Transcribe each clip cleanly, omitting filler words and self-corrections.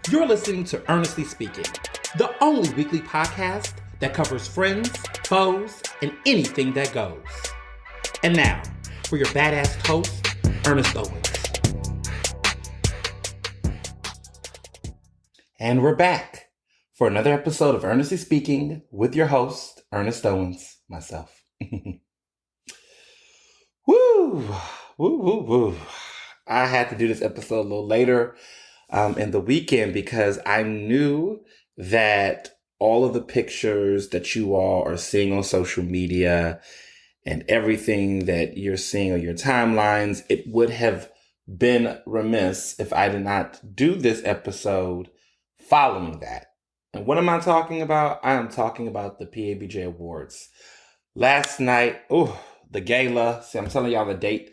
You're listening to Ernestly Speaking, the only weekly podcast that covers friends, foes, and anything that goes. And now, for your badass host, Ernest Owens. And we're back for another episode of Ernestly Speaking with your host, Ernest Owens, myself. Woo! Woo, woo, woo. I had to do this episode a little later in the weekend because I knew that all of the pictures that you all are seeing on social media and everything that you're seeing on your timelines, it would have been remiss if I did not do this episode following that. And what am I talking about? I am talking about the PABJ Awards. Last night, the gala. See, I'm telling y'all the date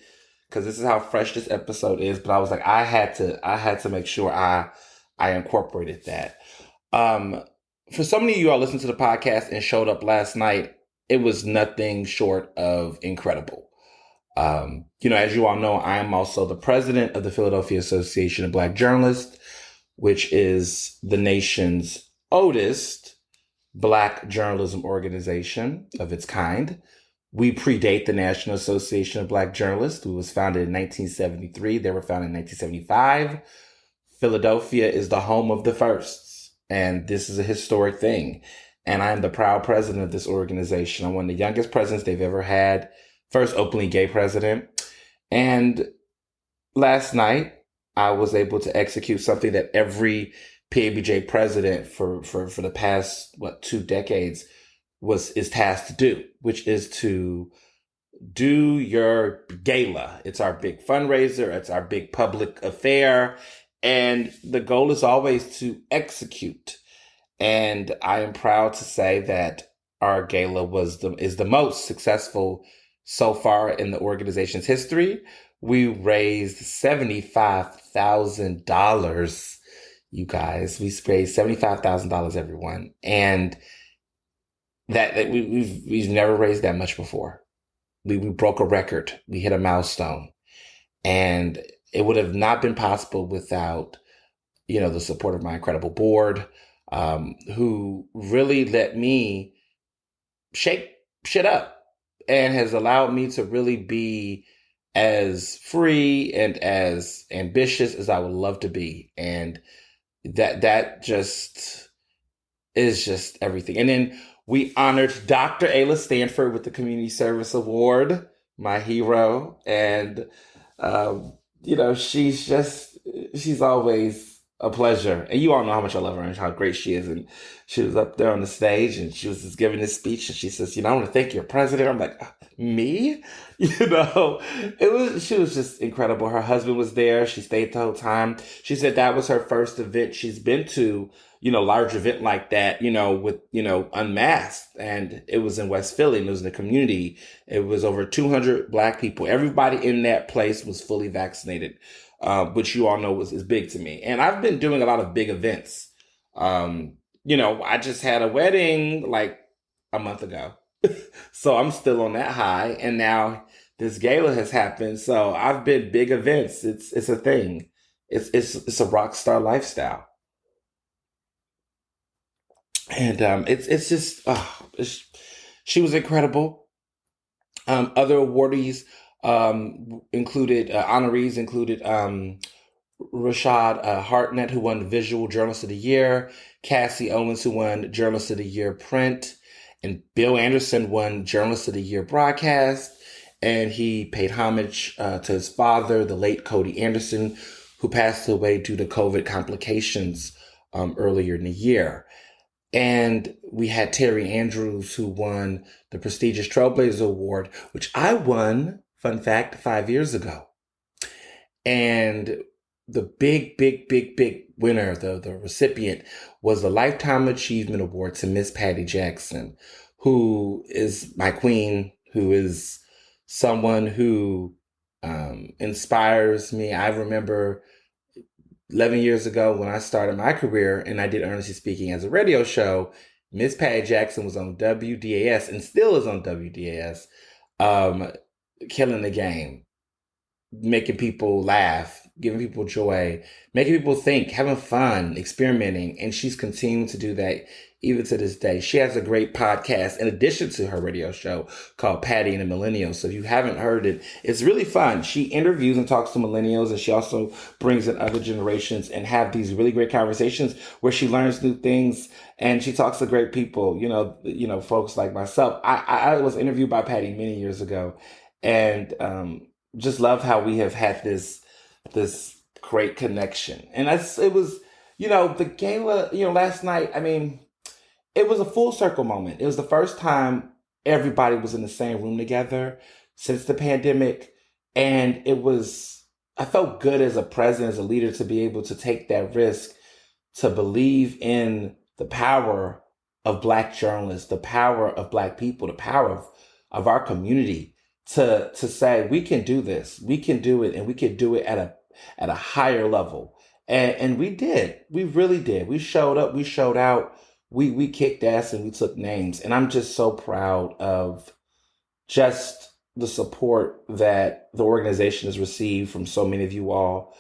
because this is how fresh this episode is. But I was like, I had to make sure I incorporated that. For so many of you all listened to the podcast and showed up last night, it was nothing short of incredible. As you all know, I am also the president of the Philadelphia Association of Black Journalists, which is the nation's oldest Black journalism organization of its kind. We predate the National Association of Black Journalists, who was founded in 1973. They were founded in 1975. Philadelphia is the home of the firsts, and this is a historic thing. And I am the proud president of this organization. I'm one of the youngest presidents they've ever had, first openly gay president. And last night, I was able to execute something that every PABJ president for the past, 2 decades is tasked to do, which is to do your gala. It's our big fundraiser. It's our big public affair. And the goal is always to execute. And I am proud to say that our gala is the most successful so far in the organization's history. We raised $75,000. You guys, we raised $75,000, everyone. And that we've never raised that much before. We broke a record. We hit a milestone. And it would have not been possible without, the support of my incredible board, who really let me shake shit up and has allowed me to really be as free and as ambitious as I would love to be. And that just is just everything. And then we honored Dr. Ayla Stanford with the Community Service Award, my hero. And, she's always a pleasure. And you all know how much I love her and how great she is. And she was up there on the stage and she was just giving this speech. And she says, I want to thank your president. I'm like, me? She was just incredible. Her husband was there. She stayed the whole time. She said that was her first event she's been to, large event like that, with, unmasked. And it was in West Philly and it was in the community. It was over 200 Black people. Everybody in that place was fully vaccinated, which you all know is big to me. And I've been doing a lot of big events. I just had a wedding like a month ago. So I'm still on that high. And now this gala has happened. So I've been big events. It's a thing. It's a rock star lifestyle. And she was incredible. Other awardees honorees included Rashad Hartnett, who won Visual Journalist of the Year, Cassie Owens, who won Journalist of the Year Print, and Bill Anderson won Journalist of the Year Broadcast. And he paid homage to his father, the late Cody Anderson, who passed away due to COVID complications earlier in the year. And we had Terry Andrews, who won the prestigious Trailblazer Award, which I won, fun fact, 5 years ago. And the big winner, the recipient, was the Lifetime Achievement Award to Miss Patty Jackson, who is my queen, who is someone who inspires me. I remember 11 years ago when I started my career and I did Ernestly Speaking as a radio show, Miss Patty Jackson was on WDAS and still is on WDAS, killing the game, making people laugh, giving people joy, making people think, having fun, experimenting. And she's continuing to do that even to this day. She has a great podcast in addition to her radio show called Patty and the Millennials. So if you haven't heard it, it's really fun. She interviews and talks to millennials, and she also brings in other generations and have these really great conversations where she learns new things and she talks to great people, folks like myself. I was interviewed by Patty many years ago, and just love how we have had this great connection. And it was, the gala, last night, I mean, it was a full circle moment. It was the first time everybody was in the same room together since the pandemic. And I felt good as a president, as a leader, to be able to take that risk, to believe in the power of Black journalists, the power of Black people, the power of our community, to say, we can do this, we can do it, and we can do it at a higher level. And we did. We really did. We showed up, we showed out. We kicked ass and we took names. And I'm just so proud of just the support that the organization has received from so many of you all.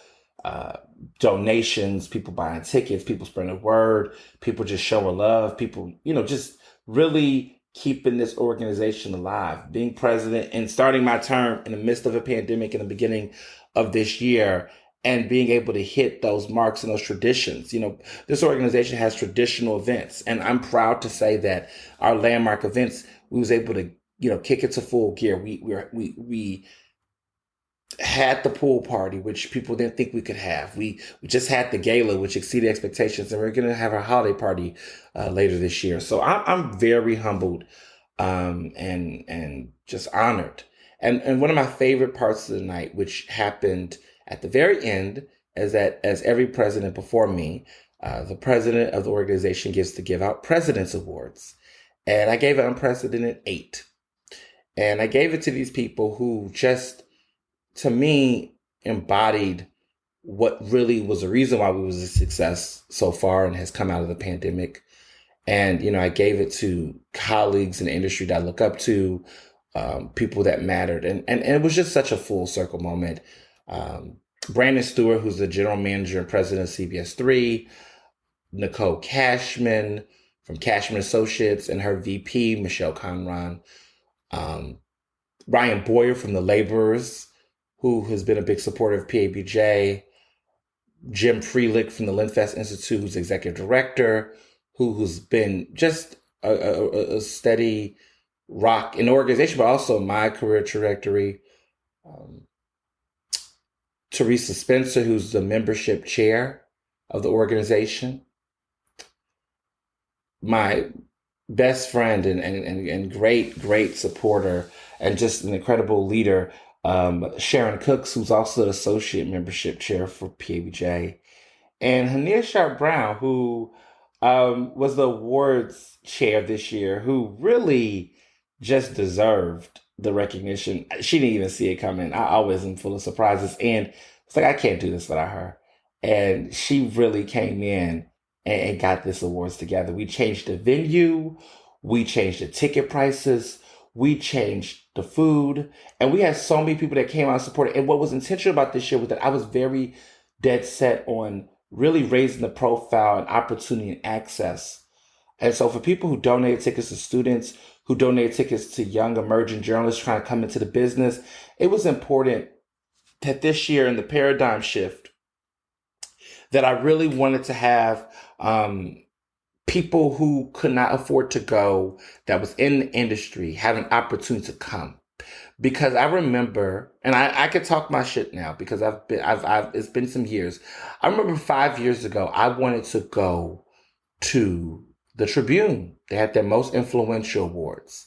Donations, people buying tickets, people spreading the word, people just showing love, people, just really keeping this organization alive. Being president and starting my term in the midst of a pandemic in the beginning of this year, and being able to hit those marks and those traditions. This organization has traditional events, and I'm proud to say that our landmark events, we was able to, kick it to full gear. We had the pool party, which people didn't think we could have. We just had the gala, which exceeded expectations, and we're going to have our holiday party later this year. So I'm very humbled and just honored. And one of my favorite parts of the night, which happened at the very end, is that as every president before me, the president of the organization gets to give out President's Awards. And I gave an unprecedented 8. And I gave it to these people who just, to me, embodied what really was the reason why we was a success so far and has come out of the pandemic. And, I gave it to colleagues in the industry that I look up to, people that mattered. And it was just such a full circle moment. Brandon Stewart, who's the general manager and president of CBS3, Nicole Cashman from Cashman Associates and her VP, Michelle Conron, Ryan Boyer from The Laborers, who has been a big supporter of PABJ, Jim Freelick from the Linfest Institute, who's executive director, who's been just a steady rock in the organization, but also my career trajectory. Teresa Spencer, who's the membership chair of the organization. My best friend and great supporter and just an incredible leader, Sharon Cooks, who's also the associate membership chair for PABJ. And Hania Sharp Brown, who was the awards chair this year, who really just deserved the recognition. She didn't even see it coming. I always am full of surprises. And it's like, I can't do this without her. And she really came in and got this awards together. We changed the venue. We changed the ticket prices. We changed the food. And we had so many people that came out and supported. And what was intentional about this year was that I was very dead set on really raising the profile and opportunity and access. And so for people who donated tickets to students, who donated tickets to young emerging journalists trying to come into the business, it was important that this year in the paradigm shift, that I really wanted to have people who could not afford to go, that was in the industry, have an opportunity to come. Because I remember, and I could talk my shit now because it's been some years. I remember 5 years ago, I wanted to go to the Tribune. They had their most influential awards.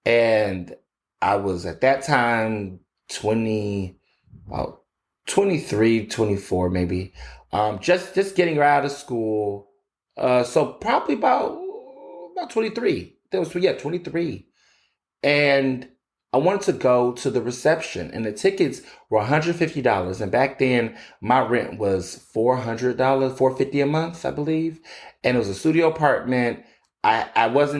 And I was at that time 23, 24 maybe. Just getting out of school. So probably about 23. 23. And I wanted to go to the reception, and the tickets were $150. And back then, my rent was $400, $450 a month, I believe. And it was a studio apartment. I was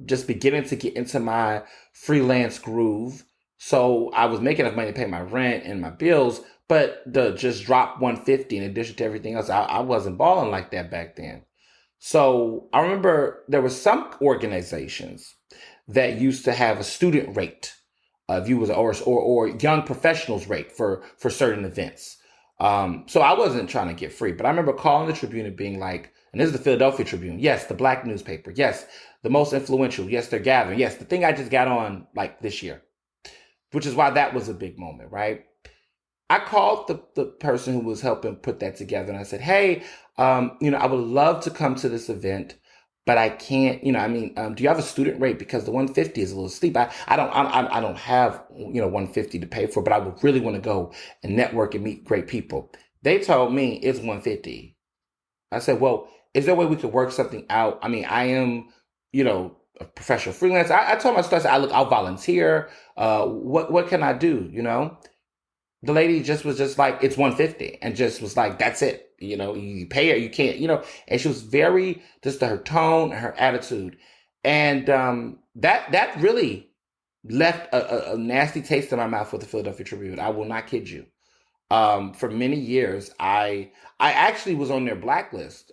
just beginning to get into my freelance groove. So I was making enough money to pay my rent and my bills, But the just drop 150 in addition to everything else, I wasn't balling like that back then. So I remember there were some organizations that used to have a student rate, if you was or young professionals rate for certain events. So I wasn't trying to get free, but I remember calling the Tribune and being like, and this is the Philadelphia Tribune, yes, the black newspaper, yes, the most influential, yes, they're gathering, yes, the thing I just got on like this year, which is why that was a big moment, right? I called the person who was helping put that together and I said, hey, I would love to come to this event, but I can't, do you have a student rate? Because the 150 is a little steep. I don't have, 150 to pay for, but I would really want to go and network and meet great people. They told me it's 150. I said, well, is there a way we could work something out? I mean, I am, a professional freelancer. I told my students, I'll volunteer. What can I do? The lady just was just like, it's 150 and just was like, that's it. You pay her, you can't, and she was very, just her tone, her attitude. And that really left a nasty taste in my mouth with the Philadelphia Tribune. I will not kid you. For many years, I actually was on their blacklist,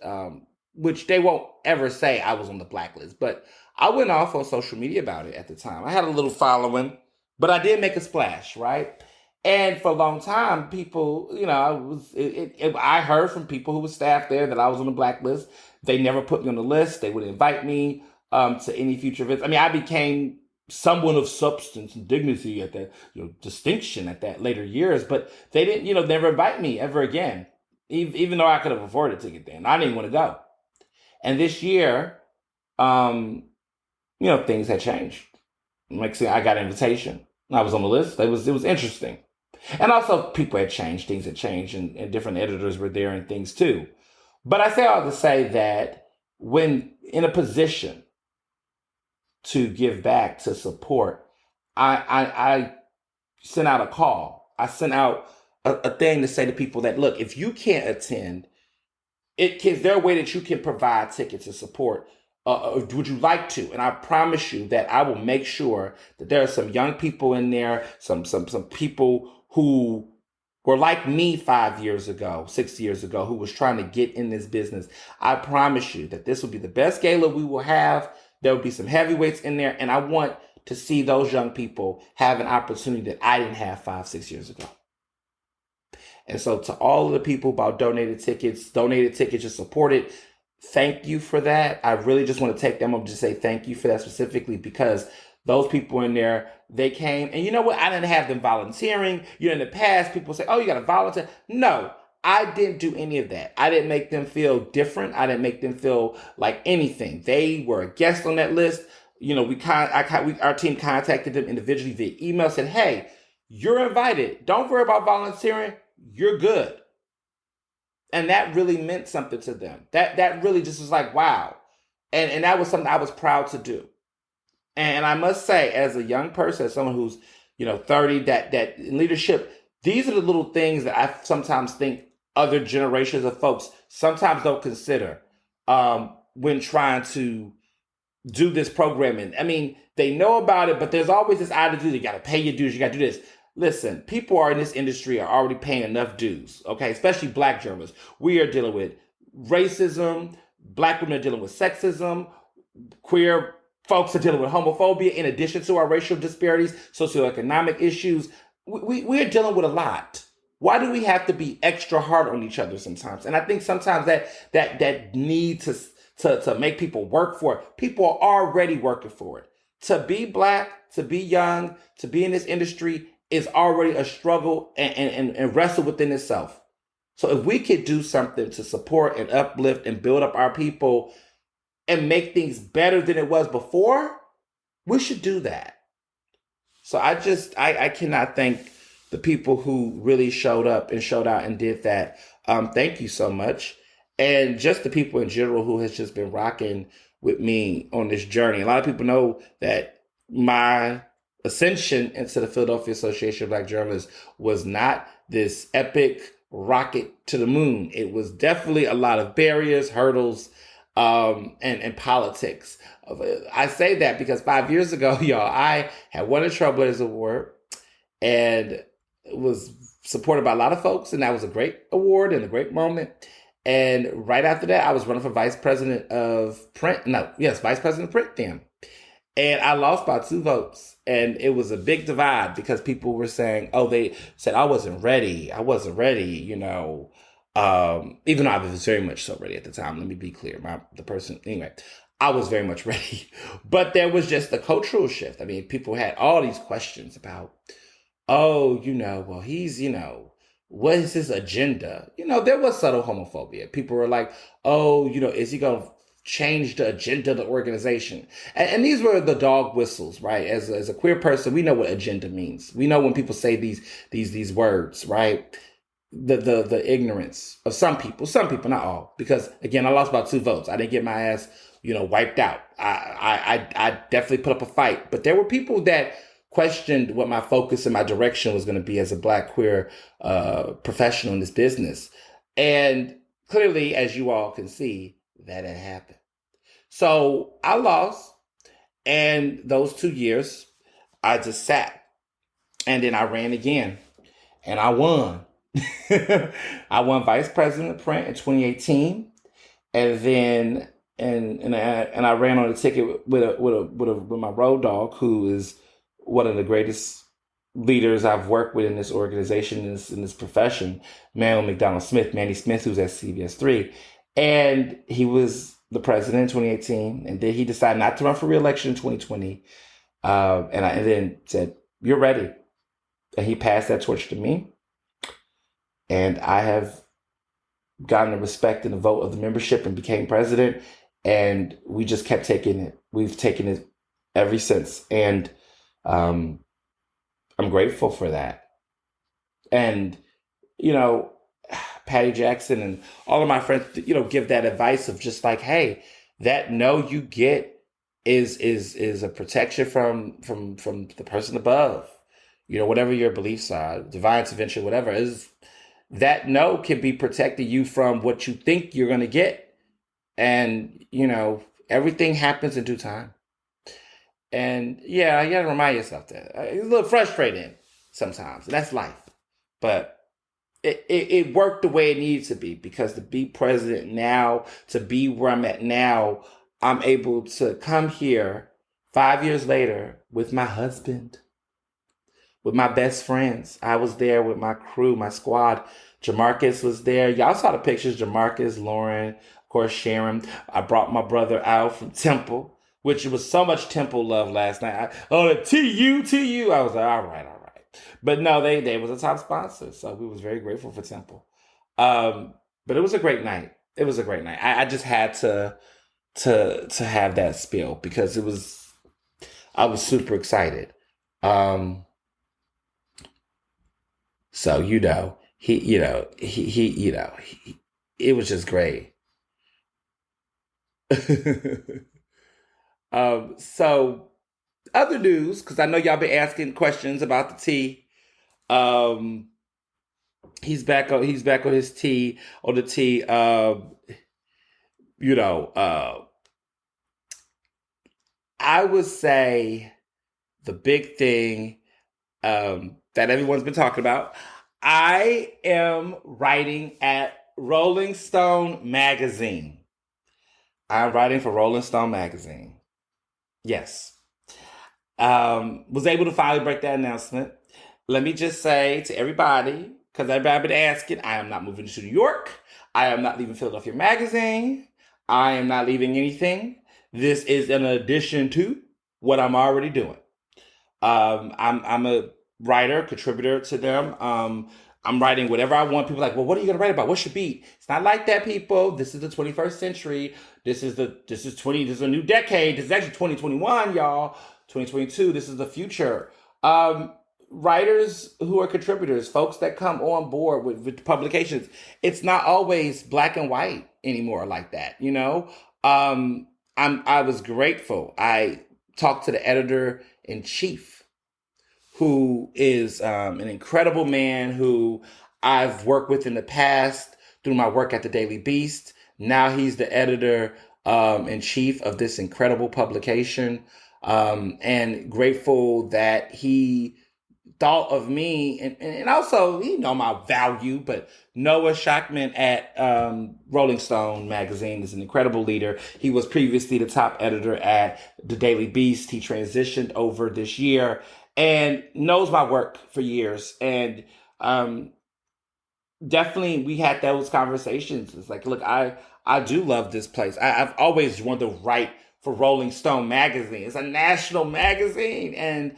which they won't ever say I was on the blacklist, but I went off on social media about it at the time. I had a little following, but I did make a splash, right? And for a long time, people, I heard from people who were staff there that I was on the blacklist. They never put me on the list. They would invite me to any future events. I mean, I became someone of substance and dignity at that, distinction at that later years, but they didn't, never invite me ever again, even though I could have afforded a ticket then. I didn't want to go. And this year, things had changed. Like, I got an invitation. I was on the list. It was interesting. And also people had changed, things had changed, and different editors were there and things too. But I say all to say that when in a position to give back, to support, I sent out a call. I sent out a thing to say to people that, look, if you can't attend, is there a way that you can provide tickets and support? Would you like to? And I promise you that I will make sure that there are some young people in there, some people who were like me 5 years ago, 6 years ago, who was trying to get in this business. I promise you that this will be the best gala we will have. There will be some heavyweights in there. And I want to see those young people have an opportunity that I didn't have 5, 6 years ago. And so to all of the people about donated tickets and supported, thank you for that. I really just want to take them up to say thank you for that specifically, because those people in there, they came. And you know what? I didn't have them volunteering. In the past, people say, oh, you got to volunteer. No, I didn't do any of that. I didn't make them feel different. I didn't make them feel like anything. They were a guest on that list. Our team contacted them individually via email, said, hey, you're invited. Don't worry about volunteering. You're good. And that really meant something to them. That really just was like, wow. And that was something I was proud to do. And I must say, as a young person, as someone who's, 30, that in leadership, these are the little things that I sometimes think other generations of folks sometimes don't consider when trying to do this programming. I mean, they know about it, but there's always this attitude, you got to pay your dues, you got to do this. Listen, people are in this industry are already paying enough dues, okay? Especially black journalists. We are dealing with racism. Black women are dealing with sexism. Queer folks are dealing with homophobia in addition to our racial disparities, socioeconomic issues. We are dealing with a lot. Why do we have to be extra hard on each other sometimes? And I think sometimes that need to make people work for it. People are already working for it. To be black, to be young, to be in this industry is already a struggle and wrestle within itself. So if we could do something to support and uplift and build up our people and make things better than it was before, we should do that. So I cannot thank the people who really showed up and showed out and did that. Thank you so much. And just the people in general who has just been rocking with me on this journey. A lot of people know that my ascension into the Philadelphia Association of Black Journalists was not this epic rocket to the moon. It was definitely a lot of barriers, hurdles, and politics. I say that because 5 years ago, y'all, I had won a Trailblazers Award, and was supported by a lot of folks, and that was a great award and a great moment. And right after that, I was running for vice president of print. No, yes, vice president of print then. And I lost by 2 votes. And it was a big divide because people were saying, oh, they said I wasn't ready. I wasn't ready, even though I was very much so ready at the time. Let me be clear. Anyway, I was very much ready. But there was just a cultural shift. I mean, people had all these questions about, oh, well, he's, what is his agenda? There was subtle homophobia. People were like, oh, is he going to change the agenda of the organization? And these were the dog whistles, right? As a queer person, we know what agenda means. We know when people say these words, right? The ignorance of some people, not all, because again, I lost about 2 votes. I didn't get my ass, wiped out. I definitely put up a fight, but there were people that questioned what my focus and my direction was going to be as a Black queer professional in this business. And clearly, as you all can see, that had happened. So I lost. And those 2 years, I just sat. And then I ran again. And I won. I won vice president of print in 2018. And then and I ran on a ticket with my road dog, who is one of the greatest leaders I've worked with in this organization, in this profession, Manuel McDonald Smith, Manny Smith, who's at CBS3. And he was the president in 2018. And then he decided not to run for re-election in 2020. And then said, you're ready. And he passed that torch to me. And I have gotten the respect and the vote of the membership and became president. And we just kept taking it. We've taken it ever since. And I'm grateful for that. And, Patty Jackson and all of my friends, give that advice of just like, hey, that no you get is a protection from the person above. Whatever your beliefs are, divine intervention, whatever, is that no can be protecting you from what you think you're going to get. And, everything happens in due time. And yeah, you got to remind yourself that. It's a little frustrating sometimes. And that's life. But it worked the way it needed to be, because to be president now, to be where I'm at now, I'm able to come here 5 years later with my husband, with my best friends. I was there with my crew, my squad. Jamarcus was there. Y'all saw the pictures. Jamarcus, Lauren, of course, Sharon. I brought my brother out from Temple, which was so much Temple love last night. TU. I was like, all right. But no, they was a top sponsor. So we was very grateful for Temple. But it was a great night. I just had to have that spill because I was super excited. So, it was just great. So other news, because I know y'all been asking questions about the tea. He's back on his tea, on the tea. I would say the big thing that everyone's been talking about. I am writing at Rolling Stone magazine. I'm writing for Rolling Stone magazine. Yes. Was able to finally break that announcement. Let me just say to everybody, because everybody been asking, I am not moving to New York. I am not leaving Philadelphia Magazine. I am not leaving anything. This is an addition to what I'm already doing. I'm a writer, contributor to them. I'm writing whatever I want. People are like, well, what are you going to write about? What's your beat? It's not like that, people. This is the 21st century. This is a new decade. This is actually 2021, y'all. 2022. This is the future. Writers who are contributors, folks that come on board with publications. It's not always black and white anymore like that, I was grateful. I talked to the editor-in-chief, who is an incredible man who I've worked with in the past through my work at the Daily Beast. Now he's the editor-in-chief of this incredible publication, and grateful that he thought of me, and also, my value, but Noah Shackman at Rolling Stone magazine is an incredible leader. He was previously the top editor at The Daily Beast. He transitioned over this year and knows my work for years. And definitely we had those conversations. It's like, look, I do love this place. I've always wanted to write for Rolling Stone magazine. It's a national magazine, and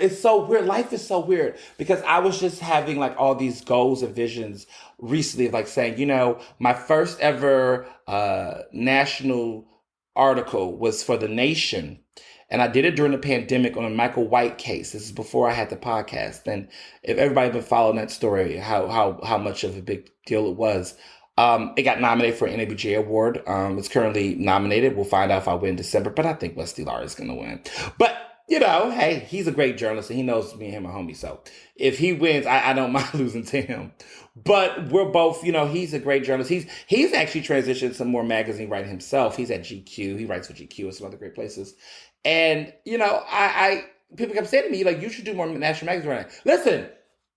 it's so weird. Life is so weird because I was just having like all these goals and visions recently, like saying, my first ever national article was for The Nation. And I did it during the pandemic on a Michael White case. This is before I had the podcast. And if everybody been following that story, how much of a big deal it was. It got nominated for an NABJ award. It's currently nominated. We'll find out if I win in December, but I think Wesley Lar is going to win. But, hey, he's a great journalist and he knows me and him are homies. So if he wins, I don't mind losing to him. But we're both, he's a great journalist. He's actually transitioned some more magazine writing himself. He's at GQ. He writes for GQ and some other great places. And, I people kept saying to me, like, you should do more national magazine writing. Listen,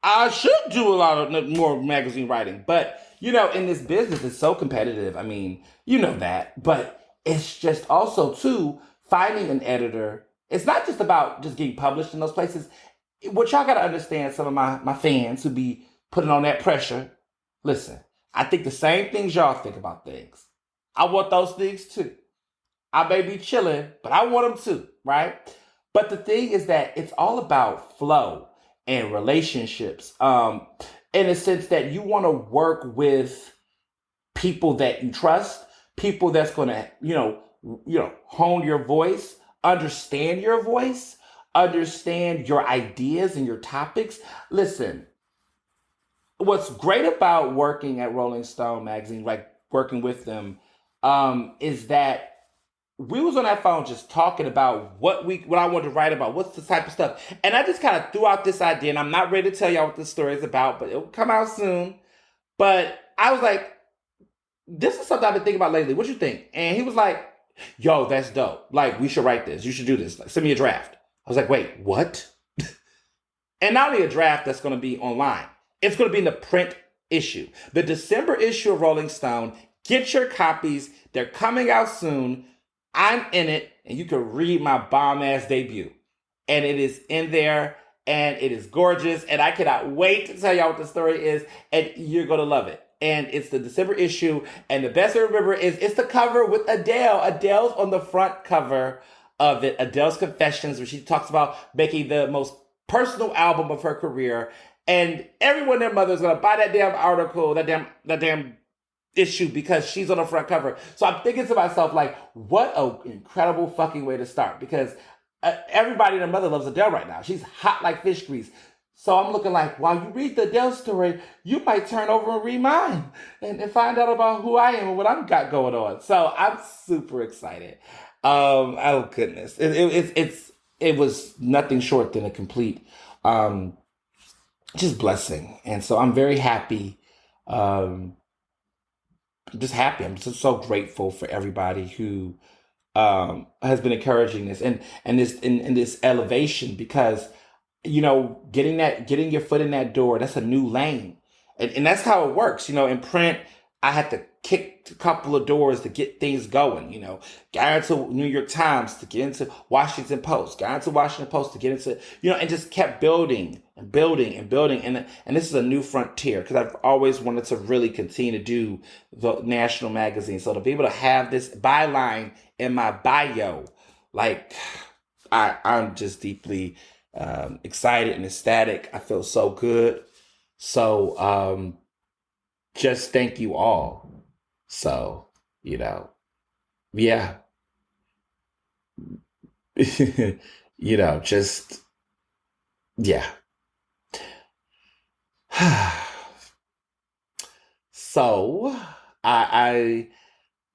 I should do a lot of more magazine writing. But, in this business, it's so competitive. I mean, that. But it's just also, too, finding an editor. It's not just about just getting published in those places. What y'all got to understand, some of my fans who be putting on that pressure. Listen, I think the same things y'all think about things. I want those things, too. I may be chilling, but I want them too, right? But the thing is that it's all about flow and relationships. In a sense that you want to work with people that you trust, people that's going to, hone your voice, understand your voice, understand your ideas and your topics. Listen, what's great about working at Rolling Stone magazine, like working with them, is that we was on that phone just talking about what I wanted to write about, what's the type of stuff. And I just kind of threw out this idea, and I'm not ready to tell y'all what this story is about, but it will come out soon. But I was like, this is something I've been thinking about lately. What you think? And he was like, yo, that's dope. Like, we should write this. You should do this. Like, send me a draft. I was like, wait, what? And not only a draft that's going to be online, it's going to be in the print issue. The December issue of Rolling Stone. Get your copies. They're coming out soon. I'm in it, and you can read my bomb-ass debut. And it is in there, and it is gorgeous, and I cannot wait to tell y'all what the story is, and you're going to love it. And it's the December issue, and the best I remember is it's the cover with Adele. Adele's on the front cover of it, Adele's Confessions, where she talks about making the most personal album of her career, and everyone and their mother is going to buy that damn article, that damn issue because she's on the front cover. So I'm thinking to myself, like, what an incredible fucking way to start, because everybody and their mother loves Adele right now. She's hot like fish grease. So I'm looking like, while you read the Adele story, you might turn over and read mine and find out about who I am and what I've got going on. So I'm super excited. Oh goodness. It was nothing short than a complete just blessing. And so I'm very happy. I'm just happy. I'm just so grateful for everybody who has been encouraging this and this in this elevation, because getting your foot in that door, that's a new lane, and that's how it works. In print, I had to kick a couple of doors to get things going. Got into New York Times to get into Washington Post, got into Washington Post to get into, and just kept building and building and building. And this is a new frontier, because I've always wanted to really continue to do the national magazine. So to be able to have this byline in my bio, like, I'm just deeply excited and ecstatic. I feel so good. So, just thank you all. So, yeah. Just, yeah. So, I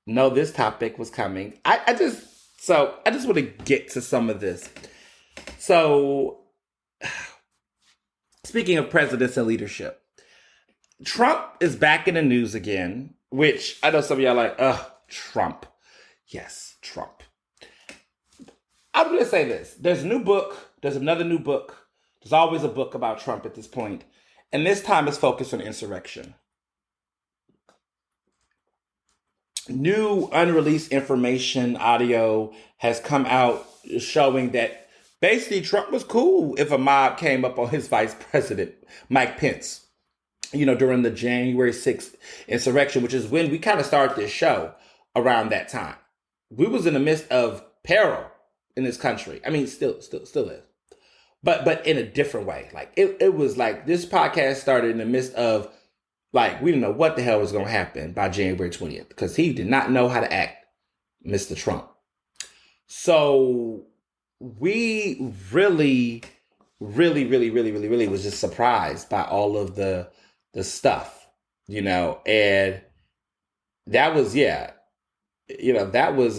know this topic was coming. I just want to get to some of this. So, speaking of presidents and leadership, Trump is back in the news again, which I know some of y'all are like, Trump. Yes, Trump. I'm going to say this. There's a new book. There's another new book There's always a book about Trump at this point. And this time it's focused on insurrection. New unreleased information, audio has come out showing that basically Trump was cool if a mob came up on his vice president, Mike Pence, during the January 6th insurrection, which is when we kind of started this show around that time. We was in the midst of peril in this country. I mean, still is. But in a different way. Like it was like this podcast started in the midst of like we didn't know what the hell was going to happen by January 20th because he did not know how to act, Mr. Trump. So we really was just surprised by all of the stuff, and that was that was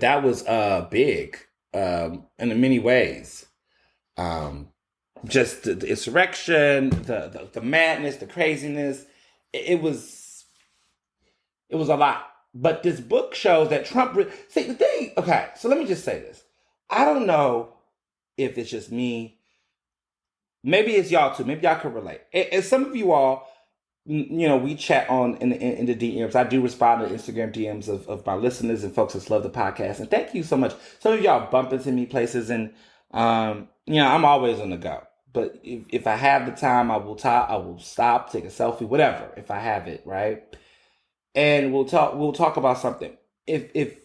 that was big in many ways. Just the insurrection, the madness, the craziness. It was a lot. But this book shows that Trump. See the thing. Okay, so let me just say this. I don't know if it's just me. Maybe it's y'all too. Maybe y'all can relate. And some of you all, we chat on in the DMs. I do respond to Instagram DMs of my listeners and folks that love the podcast. And thank you so much. Some of y'all bump into me places, and I'm always on the go. But if I have the time, I will stop, take a selfie, whatever. If I have it, right, and we'll talk about something. If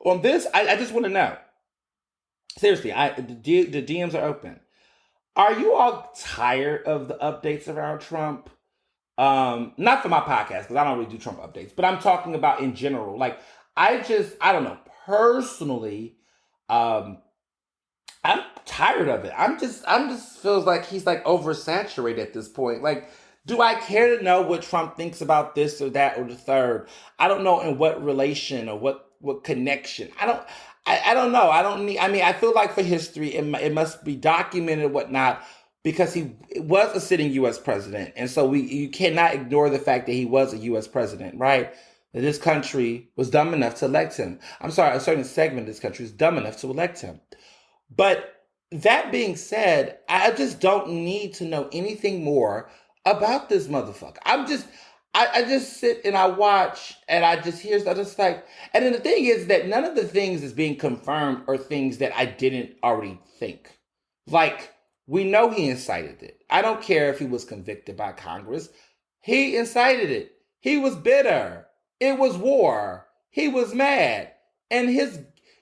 on this, I just want to know. Seriously, the DMs are open. Are you all tired of the updates around Trump? Not for my podcast, because I don't really do Trump updates, but I'm talking about in general. Like, I don't know, personally, I'm tired of it. I'm just feels like he's like oversaturated at this point. Like, do I care to know what Trump thinks about this or that or the third? I don't know in what relation or what connection. I don't know. I feel like for history, it must be documented and whatnot, because he was a sitting U.S. president. And so you cannot ignore the fact that he was a U.S. president, right? That this country was dumb enough to elect him. I'm sorry, a certain segment of this country is dumb enough to elect him. But that being said, I just don't need to know anything more about this motherfucker. I just sit and I watch and I just hear, I just like, and then the thing is that none of the things is being confirmed or things that I didn't already think. Like, we know he incited it. I don't care if he was convicted by Congress. He incited it. He was bitter. It was war. He was mad. And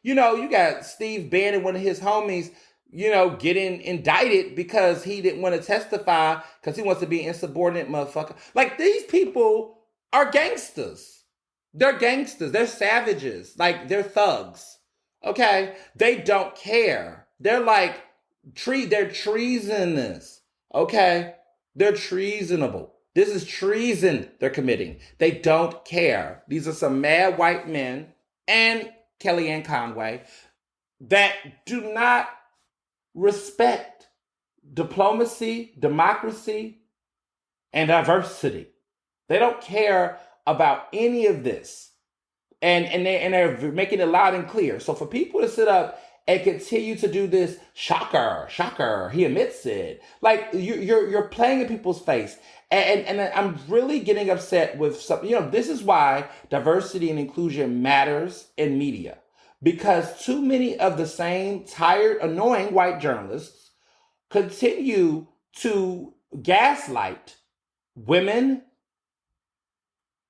you got Steve Bannon, one of his homies, getting indicted because he didn't want to testify because he wants to be an insubordinate motherfucker. Like, these people are gangsters. They're gangsters. They're savages. Like, they're thugs. Okay? They don't care. They're like, they're treasonous. Okay? They're treasonable. This is treason they're committing. They don't care. These are some mad white men and Kellyanne Conway that do not respect diplomacy, democracy, and diversity. They don't care about any of this. And they're making it loud and clear. So for people to sit up and continue to do this, shocker, he admits it. Like, you're playing in people's face. And I'm really getting upset with some, this is why diversity and inclusion matters in media. Because too many of the same tired, annoying white journalists continue to gaslight women,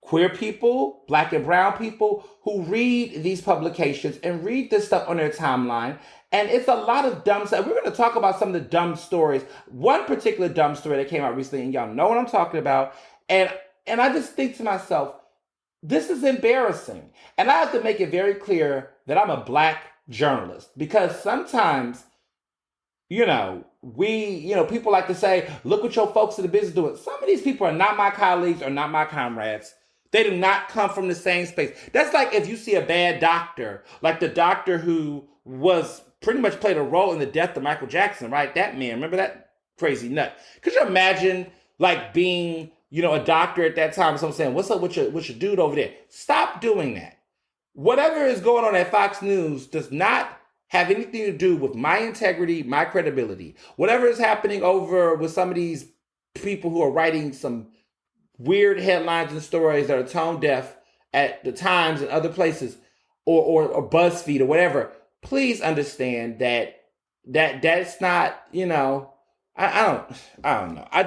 queer people, black and brown people who read these publications and read this stuff on their timeline. And it's a lot of dumb stuff. We're going to talk about some of the dumb stories. One particular dumb story that came out recently, and y'all know what I'm talking about. And I just think to myself, this is embarrassing. And I have to make it very clear that I'm a black journalist, because sometimes, people like to say, look what your folks in the business doing. Some of these people are not my colleagues or not my comrades. They do not come from the same space. That's like if you see a bad doctor, like the doctor who was pretty much played a role in the death of Michael Jackson, right? That man, remember that crazy nut? Could you imagine like being, a doctor at that time, someone saying, what's up with your dude over there? Stop doing that. Whatever is going on at Fox News does not have anything to do with my integrity, my credibility. Whatever is happening over with some of these people who are writing some weird headlines and stories that are tone deaf at the Times and other places, or BuzzFeed or whatever, please understand that's not, I don't know. I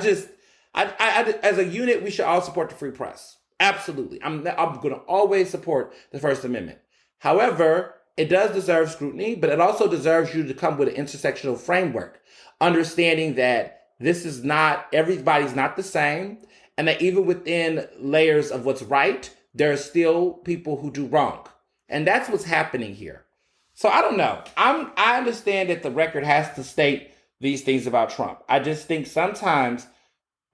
as a unit, we should all support the free press. Absolutely. I'm going to always support the First Amendment. However, it does deserve scrutiny, but it also deserves you to come with an intersectional framework, understanding that this is not, everybody's not the same, and that even within layers of what's right, there are still people who do wrong. And that's what's happening here. So I don't know. I understand that the record has to state these things about Trump. I just think sometimes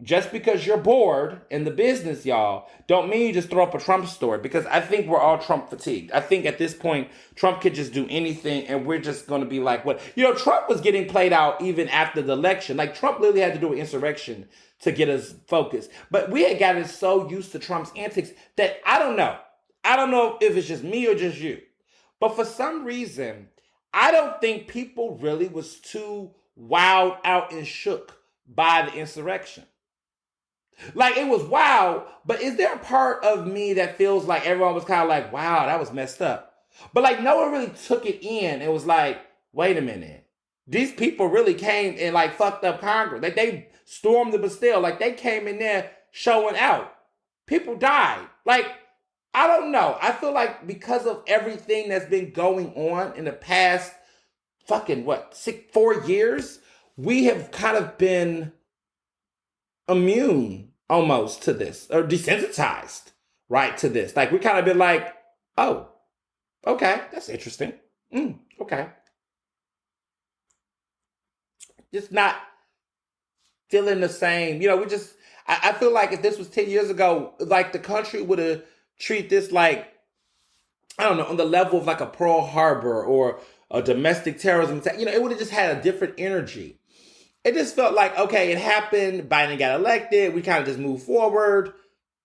just because you're bored in the business, y'all, don't mean you just throw up a Trump story, because I think we're all Trump fatigued. I think at this point, Trump could just do anything and we're just going to be like, what? Trump was getting played out even after the election. Like, Trump literally had to do an insurrection to get us focused. But we had gotten so used to Trump's antics that I don't know. I don't know if it's just me or just you. But for some reason, I don't think people really was too wowed out and shook by the insurrection. Like, it was wow, but is there a part of me that feels like everyone was kind of like, wow, that was messed up? But like, no one really took it in. It was like, wait a minute. These people really came and like fucked up Congress. Like, they stormed the Bastille. Like, they came in there showing out. People died. Like, I don't know. I feel like because of everything that's been going on in the past fucking 4 years, we have kind of been immune almost to this, or desensitized, right, to this. Like, we kind of been like, oh, okay, that's interesting. Okay. Just not feeling the same. I feel like if this was 10 years ago, like, the country would have treated this like, I don't know, on the level of like a Pearl Harbor or a domestic terrorism attack. It would have just had a different energy. It just felt like, okay, it happened. Biden got elected. We kind of just moved forward.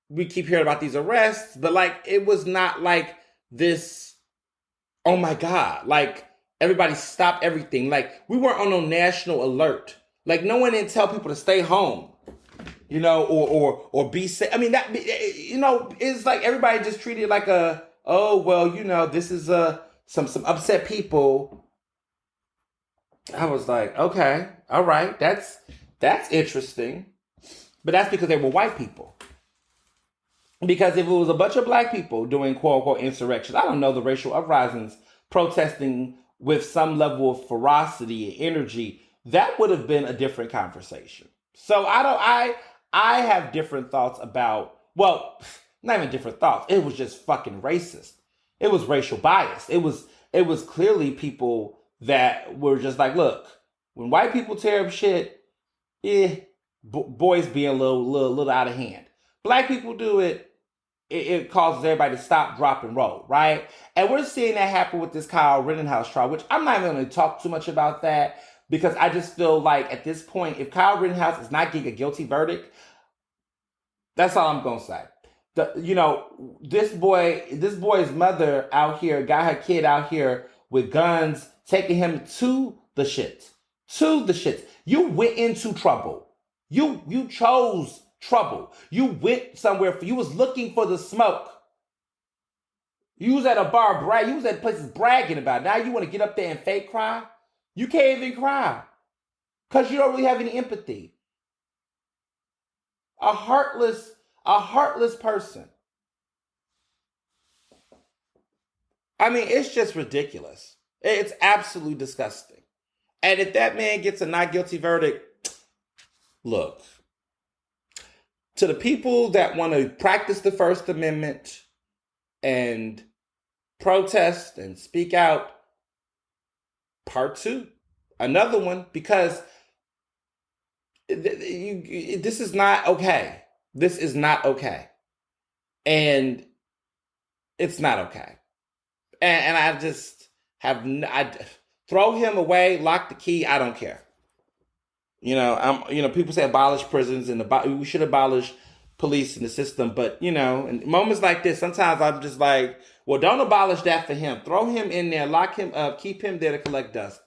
We keep hearing about these arrests, but like, it was not like this, oh my God, like everybody stopped everything. Like, we weren't on no national alert. Like, no one didn't tell people to stay home, or be safe. I mean, that, it's like everybody just treated it like this is some upset people. I was like, okay, all right, that's interesting. But that's because they were white people. Because if it was a bunch of black people doing quote unquote insurrections, I don't know, the racial uprisings, protesting with some level of ferocity and energy, that would have been a different conversation. So I have different thoughts about, well, not even different thoughts. It was just fucking racist. It was racial bias. It was clearly people that were just like, look, when white people tear up shit, boys being a little out of hand. Black people do it, it causes everybody to stop, drop, and roll, right? And we're seeing that happen with this Kyle Rittenhouse trial, which I'm not even going to talk too much about that, because I just feel like at this point, if Kyle Rittenhouse is not getting a guilty verdict, that's all I'm going to say. This boy's mother out here got her kid out here with guns, taking him to the shits. You went into trouble. You chose trouble. You went somewhere. You was looking for the smoke. You was at a bar you was at places bragging about it. Now you want to get up there and fake cry? You can't even cry because you don't really have any empathy. A heartless person. I mean, it's just ridiculous. It's absolutely disgusting. And if that man gets a not guilty verdict, look, to the people that want to practice the First Amendment and protest and speak out, part 2, another one, because this is not okay. This is not okay. And it's not okay. And I just I throw him away, lock the key. I don't care. People say abolish prisons, and we should abolish police in the system. But, in moments like this, sometimes I'm just like, well, don't abolish that for him. Throw him in there, lock him up, keep him there to collect dust.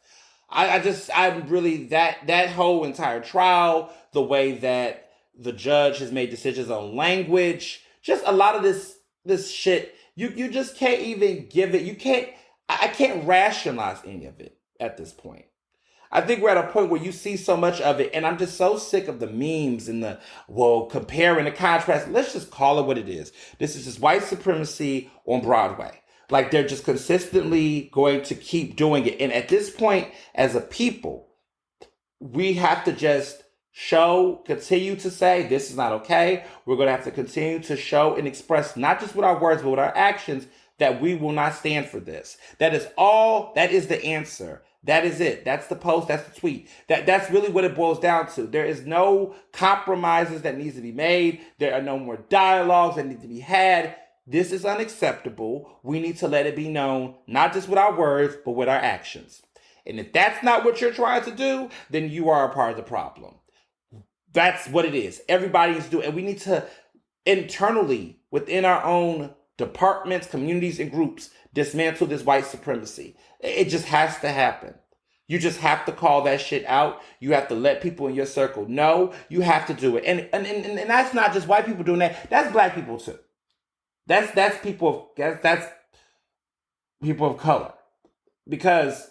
I'm really, that whole entire trial, the way that the judge has made decisions on language, just a lot of this shit, you just can't even give it, I can't rationalize any of it at this point. I think we're at a point where you see so much of it, and I'm just so sick of the memes and comparing the contrast. Let's just call it what it is. This is just white supremacy on Broadway. Like, they're just consistently going to keep doing it. And at this point, as a people, we have to just continue to say, this is not okay. We're going to have to continue to show and express, not just with our words, but with our actions, that we will not stand for this. That is the answer. That is it. That's the post. That's the tweet. That's really what it boils down to. There is no compromises that needs to be made. There are no more dialogues that need to be had. This is unacceptable. We need to let it be known, not just with our words, but with our actions. And if that's not what you're trying to do, then you are a part of the problem. That's what it is. Everybody needs to do it. And we need to internally, within our own departments, communities, and groups, dismantle this white supremacy. It just has to happen. You just have to call that shit out. You have to let people in your circle know. You have to do it. And that's not just white people doing that. That's black people too. That's people of color. Because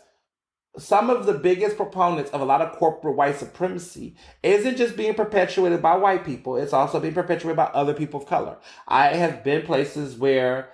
some of the biggest proponents of a lot of corporate white supremacy isn't just being perpetuated by white people. It's also being perpetuated by other people of color. I have been places where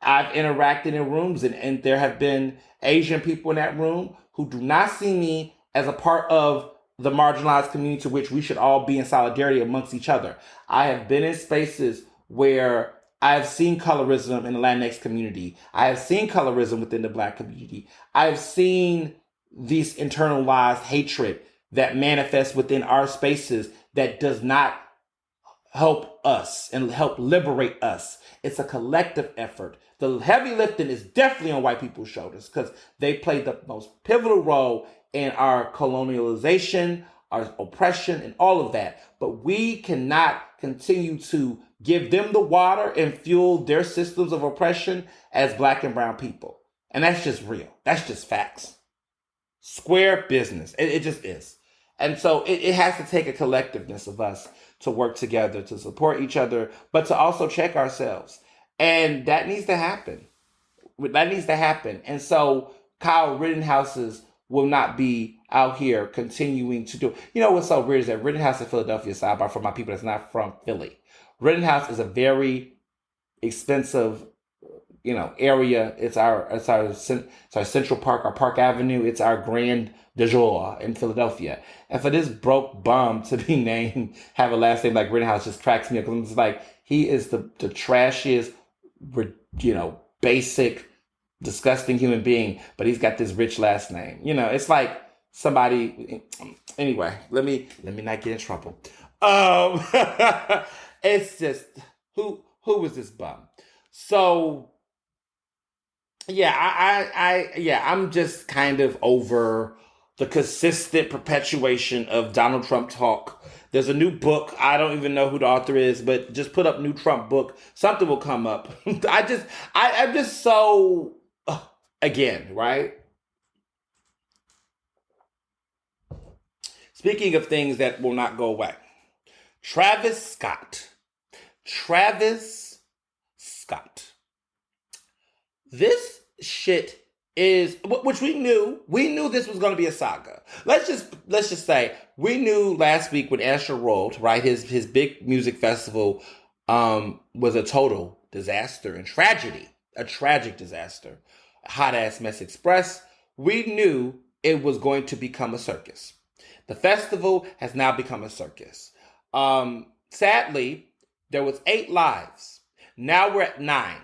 I've interacted in rooms and there have been Asian people in that room who do not see me as a part of the marginalized community to which we should all be in solidarity amongst each other. I have been in spaces where I've seen colorism in the Latinx community. I have seen colorism within the black community. I've seen these internalized hatred that manifests within our spaces that does not help us and help liberate us. It's a collective effort. The heavy lifting is definitely on white people's shoulders because they played the most pivotal role in our colonialization, our oppression, and all of that. But we cannot continue to give them the water and fuel their systems of oppression as black and brown people. And that's just real. That's just facts. Square business. It just is. And so it has to take a collectiveness of us to work together, to support each other, but to also check ourselves. And that needs to happen. That needs to happen. And so Kyle Rittenhouse's will not be out here continuing to do. You know what's so weird is that Rittenhouse in Philadelphia, sidebar for my people that's not from Philly. Rittenhouse is a very expensive, area. It's our Central Park, our Park Avenue. It's our Grand de Jour in Philadelphia. And for this broke bum to be named, have a last name like Rittenhouse just cracks me up. Because it's like, he is the trashiest, basic, disgusting human being, but he's got this rich last name. It's like somebody. Anyway, let me not get in trouble. It's just who was this bum? So yeah, I'm just kind of over the consistent perpetuation of Donald Trump talk. There's a new book. I don't even know who the author is, but just put up new Trump book. Something will come up. I'm just so, again, right? Speaking of things that will not go away. Travis Scott. This shit is, which we knew this was going to be a saga. Let's just say we knew last week when Asher rolled, right? His big music festival was a total disaster and tragedy, a tragic disaster. Hot Ass Mess Express. We knew it was going to become a circus. The festival has now become a circus. Sadly, there was 8 lives. Now we're at 9.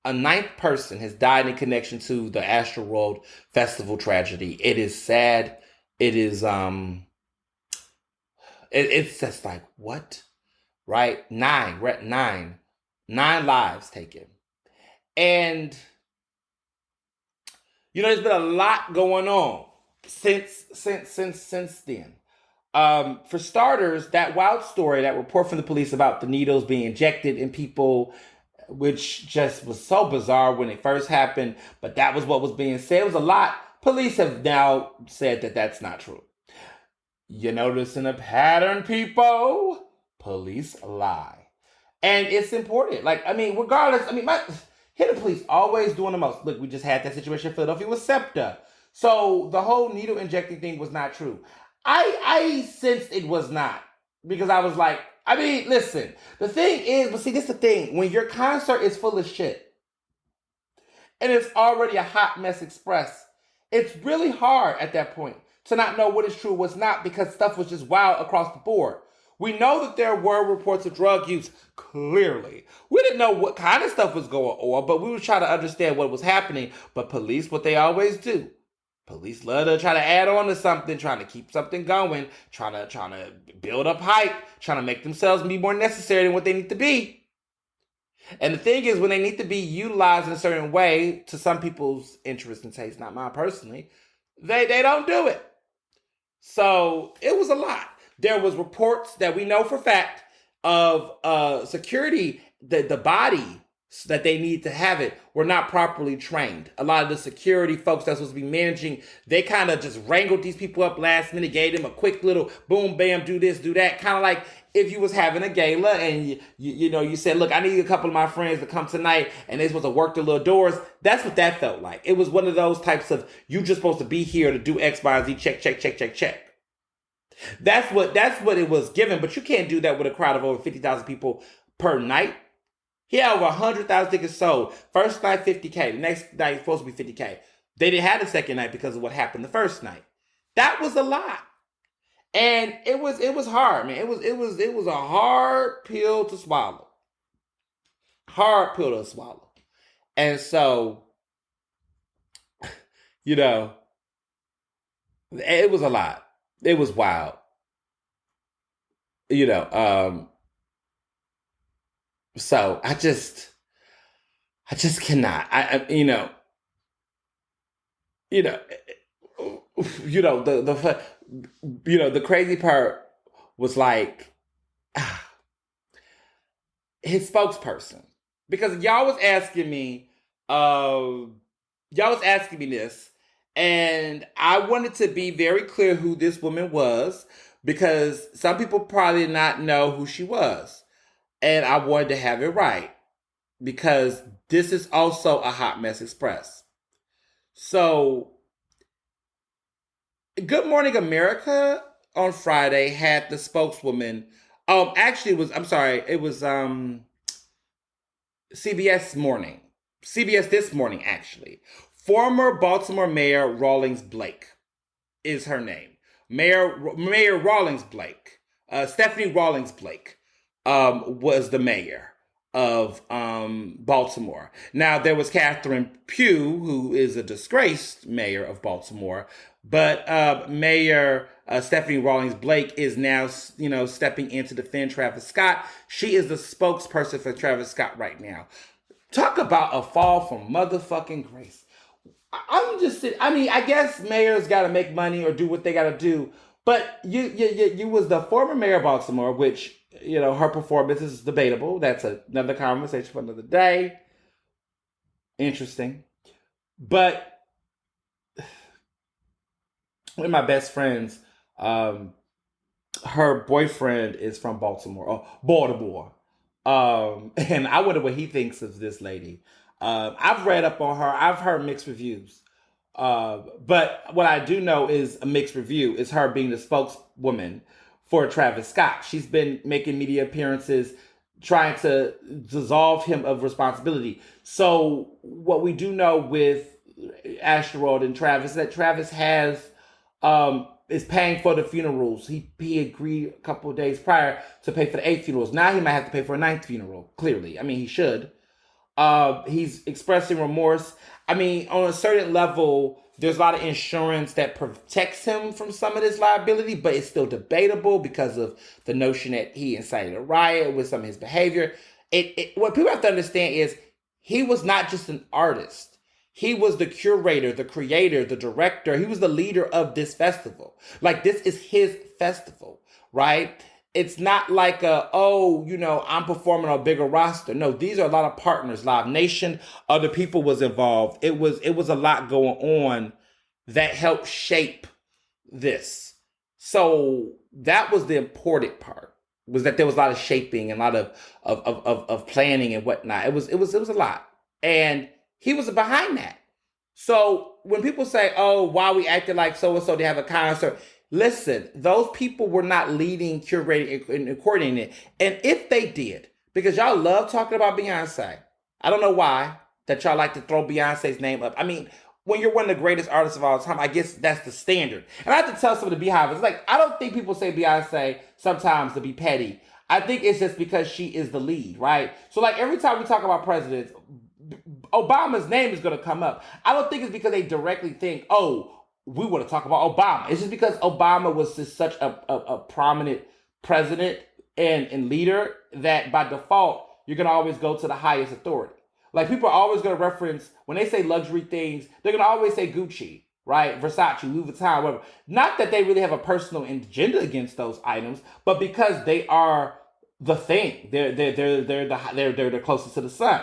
A 9th person has died in connection to the Astroworld Festival tragedy. It is sad. It is, it's just like, what? Right? 9. We're at 9. 9 lives taken. And, there's been a lot going on since then. For starters, that wild story, that report from the police about the needles being injected in people, which just was so bizarre when it first happened, but that was what was being said. It was a lot. Police have now said that that's not true. You're noticing a pattern, people? Police lie. And it's important. Like, I mean, regardless, I mean, here the police always doing the most. Look, we just had that situation in Philadelphia with SEPTA. So the whole needle injecting thing was not true. I sensed it was not. Because I was like, I mean, listen, the thing is, but see, this is the thing. When your concert is full of shit, and it's already a hot mess express, it's really hard at that point to not know what is true, what's not, because stuff was just wild across the board. We know that there were reports of drug use, clearly. We didn't know what kind of stuff was going on, but we were trying to understand what was happening. But police, what they always do, police love to try to add on to something, trying to keep something going, trying to build up hype, trying to make themselves be more necessary than what they need to be. And the thing is, when they need to be utilized in a certain way, to some people's interest and taste, not mine personally, they don't do it. So it was a lot. There was reports that we know for fact of security, the body that they need to have it were not properly trained. A lot of the security folks that's supposed to be managing, they kind of just wrangled these people up last minute, gave them a quick little boom, bam, do this, do that. Kind of like if you was having a gala and you said, look, I need a couple of my friends to come tonight and they're supposed to work the little doors. That's what that felt like. It was one of those types of, you just supposed to be here to do X, Y, Z, check, check, check, check, check. That's what it was given, but you can't do that with a crowd of over 50,000 people per night. He had over 100,000 tickets sold. First night, 50K. The next night, supposed to be 50K. They didn't have the second night because of what happened the first night. That was a lot. And it was hard, man. It was a hard pill to swallow. Hard pill to swallow. And so, it was a lot. It was wild. So I just cannot. The crazy part was like his spokesperson, because y'all was asking me this, and I wanted to be very clear who this woman was, because some people probably did not know who she was. And I wanted to have it right, because this is also a hot mess express. So, Good Morning America on Friday had the spokeswoman. It was CBS Morning. CBS This Morning, actually. Former Baltimore Mayor Rawlings Blake is her name. Mayor Rawlings Blake. Stephanie Rawlings Blake. Was the mayor of Baltimore. Now, there was Catherine Pugh, who is a disgraced mayor of Baltimore, but Mayor Stephanie Rawlings Blake is now, stepping in to defend Travis Scott. She is the spokesperson for Travis Scott right now. Talk about a fall from motherfucking grace. I guess mayors got to make money or do what they got to do, but you was the former mayor of Baltimore, which, her performance is debatable. That's another conversation for another day. Interesting. But one of my best friends, her boyfriend is from Baltimore. And I wonder what he thinks of this lady. I've read up on her. I've heard mixed reviews. But what I do know is a mixed review is her being the spokeswoman for Travis Scott. She's been making media appearances trying to dissolve him of responsibility. So what we do know with Astroworld and Travis is that Travis is paying for the funerals. He agreed a couple of days prior to pay for the 8 funerals. Now he might have to pay for a 9th funeral, clearly. I mean, he should. He's expressing remorse. I mean, on a certain level, there's a lot of insurance that protects him from some of this liability, but it's still debatable because of the notion that he incited a riot with some of his behavior. What people have to understand is he was not just an artist. He was the curator, the creator, the director. He was the leader of this festival. Like, this is his festival, right? It's not like I'm performing on a bigger roster. No, these are a lot of partners. Live Nation, other people was involved. It was a lot going on that helped shape this. So that was the important part, was that there was a lot of shaping and a lot of planning and whatnot. It was a lot. And he was behind that. So when people say, oh, why we acted like so-and-so, they have a concert. Listen, those people were not leading, curating, and coordinating it. And if they did, because y'all love talking about Beyonce. I don't know why that y'all like to throw Beyonce's name up. I mean, when you're one of the greatest artists of all time, I guess that's the standard. And I have to tell some of the Beehive, it's like, I don't think people say Beyonce sometimes to be petty. I think it's just because she is the lead, right? So like every time we talk about presidents, Obama's name is going to come up. I don't think it's because they directly think, oh, we want to talk about Obama. It's just because Obama was just such a prominent president and leader that by default, you're going to always go to the highest authority. Like, people are always going to reference, when they say luxury things, they're going to always say Gucci, right? Versace, Louis Vuitton, whatever. Not that they really have a personal agenda against those items, but because they are the thing. They're the closest to the sun.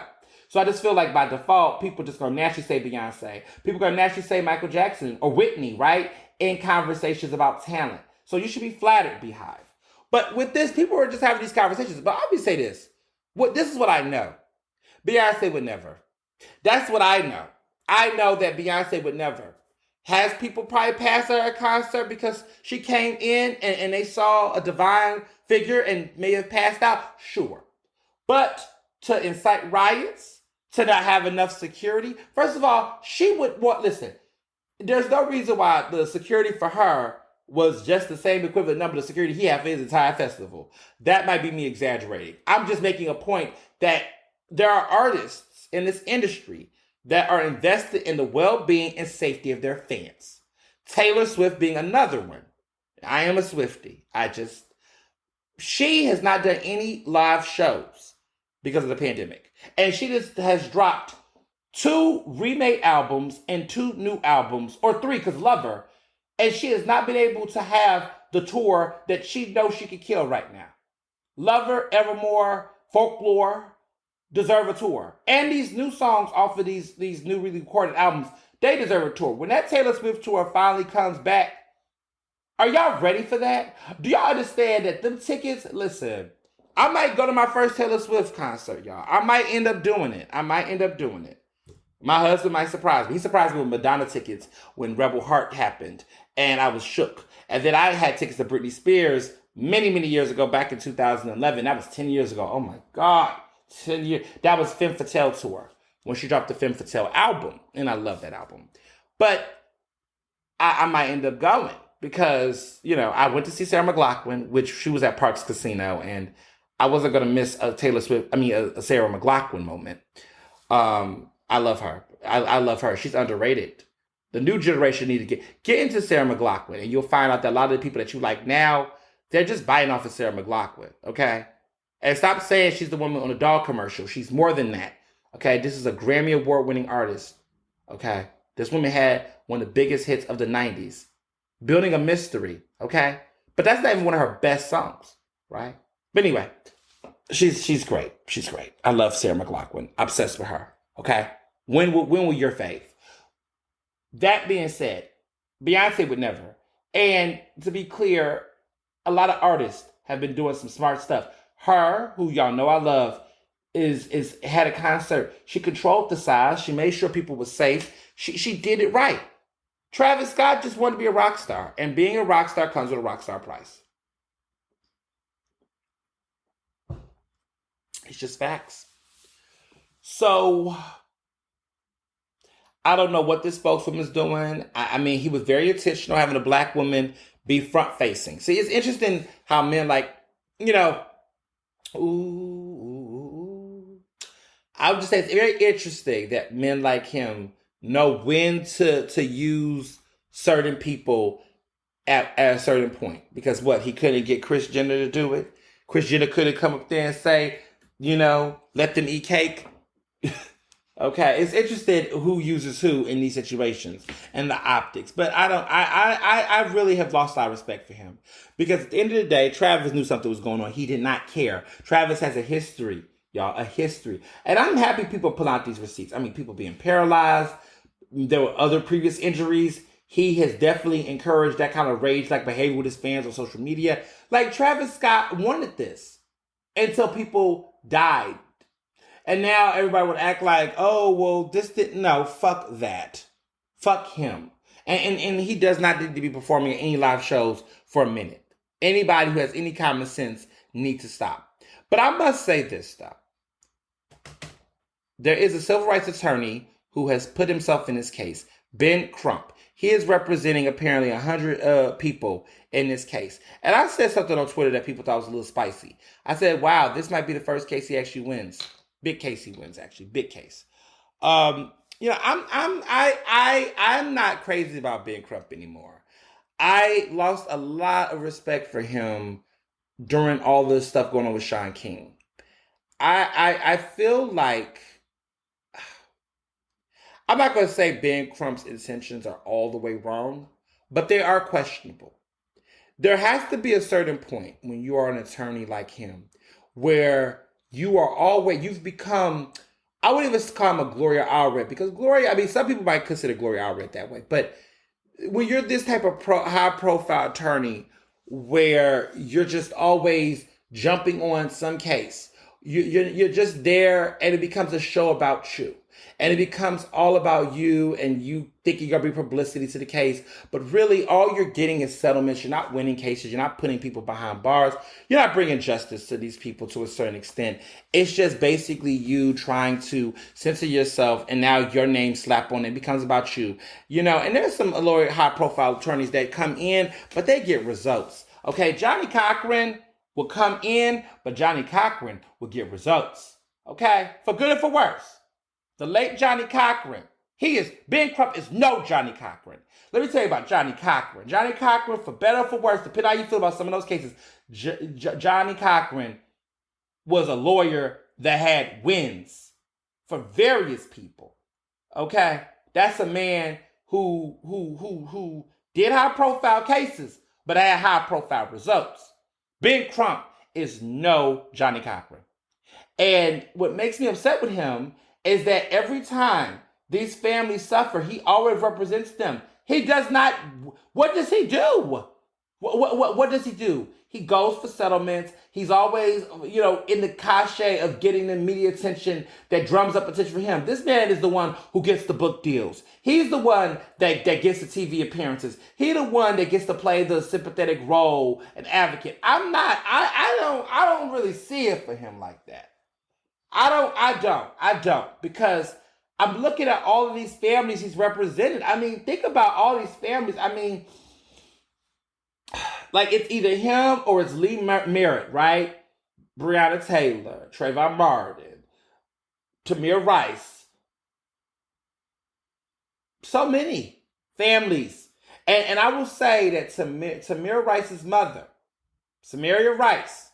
So I just feel like by default, people just gonna naturally say Beyonce. People gonna naturally say Michael Jackson or Whitney, right? In conversations about talent. So you should be flattered, Beehive. But with this, people are just having these conversations. But I'll just say this. This is what I know. Beyonce would never. That's what I know. I know that Beyonce would never. Has people probably passed her at a concert because she came in and they saw a divine figure and may have passed out? Sure. But to incite riots, to not have enough security. First of all, she would want, listen, there's no reason why the security for her was just the same equivalent number of security he had for his entire festival. That might be me exaggerating. I'm just making a point that there are artists in this industry that are invested in the well-being and safety of their fans. Taylor Swift being another one. I am a Swiftie. She has not done any live shows because of the pandemic. And she just has dropped 2 remake albums and 2 new albums, or 3 because Lover. And she has not been able to have the tour that she knows she could kill right now. Lover, Evermore, Folklore deserve a tour. And these new songs off of these newly recorded albums, they deserve a tour. When that Taylor Swift tour finally comes back, are y'all ready for that? Do y'all understand that them tickets, listen, I might go to my first Taylor Swift concert, y'all. I might end up doing it. My husband might surprise me. He surprised me with Madonna tickets when Rebel Heart happened, and I was shook. And then I had tickets to Britney Spears many, many years ago, back in 2011. That was 10 years ago. Oh my God, 10 years. That was Femme Fatale tour, when she dropped the Femme Fatale album, and I love that album. But I might end up going because, I went to see Sarah McLachlan, which she was at Parks Casino, and I wasn't going to miss a Sarah McLachlan moment. I love her. I love her. She's underrated. The new generation need to get into Sarah McLachlan, and you'll find out that a lot of the people that you like now, they're just biting off of Sarah McLachlan, okay? And stop saying she's the woman on the dog commercial. She's more than that, okay? This is a Grammy Award-winning artist, okay? This woman had one of the biggest hits of the 90s, Building a Mystery, okay? But that's not even one of her best songs, right? But anyway, she's great. She's great. I love Sarah McLachlan. Obsessed with her. Okay? When will your fave? That being said, Beyonce would never. And to be clear, a lot of artists have been doing some smart stuff. Her, who y'all know I love, is had a concert. She controlled the size. She made sure people were safe. She did it right. Travis Scott just wanted to be a rock star. And being a rock star comes with a rock star price. It's just facts. So, I don't know what this spokeswoman is doing. I mean, he was very intentional having a black woman be front facing. See, it's interesting how men I would just say it's very interesting that men like him know when to use certain people at a certain point. Because he couldn't get Kris Jenner to do it. Kris Jenner couldn't come up there and say, let them eat cake. Okay, it's interested who uses who in these situations and the optics, but I don't. I really have lost our respect for him because at the end of the day, Travis knew something was going on. He did not care. Travis has a history, y'all, a history, and I'm happy people pull out these receipts. I mean, people being paralyzed. There were other previous injuries. He has definitely encouraged that kind of rage-like behavior with his fans on social media. Like Travis Scott wanted this until people died. And now everybody would act like, oh, well, this didn't, no, fuck that. Fuck him. And he does not need to be performing at any live shows for a minute. Anybody who has any common sense needs to stop. But I must say this, though. There is a civil rights attorney who has put himself in this case, Ben Crump. He is representing apparently 100 people in this case. And I said something on Twitter that people thought was a little spicy. I said, wow, this might be the first case he actually wins. Big case he wins, actually. Big case. You know, I'm not crazy about Ben Crump anymore. I lost a lot of respect for him during all this stuff going on with Sean King. I feel like I'm not going to say Ben Crump's intentions are all the way wrong, but they are questionable. There has to be a certain point when you are an attorney like him where you've become, I wouldn't even call him a Gloria Allred because Gloria, I mean, some people might consider Gloria Allred that way, but when you're this type of high profile attorney where you're just always jumping on some case, you're just there and it becomes a show about you. And it becomes all about you and you thinking you're going to be publicity to the case. But really, all you're getting is settlements. You're not winning cases. You're not putting people behind bars. You're not bringing justice to these people to a certain extent. It's just basically you trying to censor yourself and now your name slap on it. It becomes about you. You know, and there's some high-profile attorneys that come in, but they get results. Okay, Johnny Cochran will come in, but Johnny Cochran will get results. Okay, for good or for worse. The late Johnny Cochran. Ben Crump is no Johnny Cochran. Let me tell you about Johnny Cochran. Johnny Cochran, for better or for worse, depending on how you feel about some of those cases, Johnny Cochran was a lawyer that had wins for various people. Okay? That's a man who did high profile cases, but had high profile results. Ben Crump is no Johnny Cochran. And what makes me upset with him is that every time these families suffer, he always represents them. He does not. What does he do? What does he do? He goes for settlements. He's always, in the cachet of getting the media attention that drums up attention for him. This man is the one who gets the book deals. He's the one that gets the TV appearances. He's the one that gets to play the sympathetic role, an advocate. I don't really see it for him like that. I don't, because I'm looking at all of these families he's represented. I mean, think about all these families. I mean, like it's either him or it's Lee Merritt, right? Breonna Taylor, Trayvon Martin, Tamir Rice. So many families. And I will say that Tamir Rice's mother, Samaria Rice,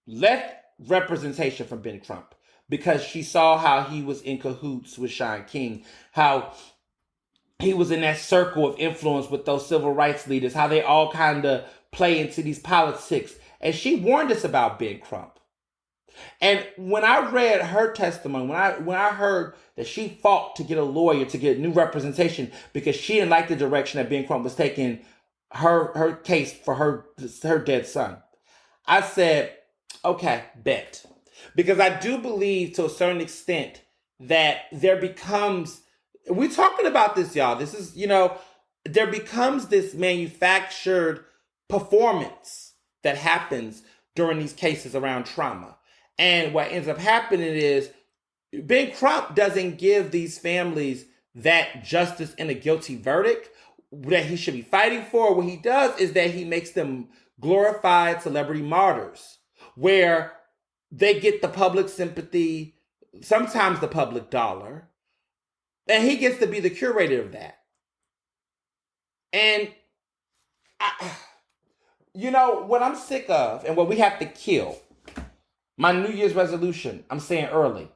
left representation from Ben Crump because she saw how he was in cahoots with Sean King, how he was in that circle of influence with those civil rights leaders, how they all kind of play into these politics. And she warned us about Ben Crump. And when I read her testimony, when I heard that she fought to get a lawyer, to get new representation because she didn't like the direction that Ben Crump was taking her case for her dead son, I said, okay, bet. Because I do believe to a certain extent that there becomes, we're talking about this, y'all. This is, there becomes this manufactured performance that happens during these cases around trauma. And what ends up happening is Ben Crump doesn't give these families that justice in a guilty verdict that he should be fighting for. What he does is that he makes them glorified celebrity martyrs, where they get the public sympathy, sometimes the public dollar, and he gets to be the curator of that. And, what I'm sick of and what we have to kill, my New Year's resolution, I'm saying early,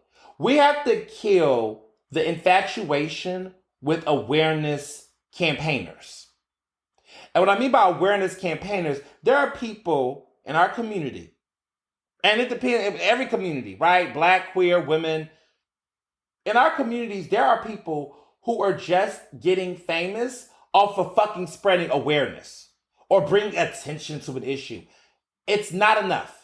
We have to kill the infatuation with awareness campaigners. And what I mean by awareness campaigners, there are people in our community, and it depends, every community, right? Black, queer, women. In our communities, there are people who are just getting famous off of fucking spreading awareness or bringing attention to an issue. It's not enough.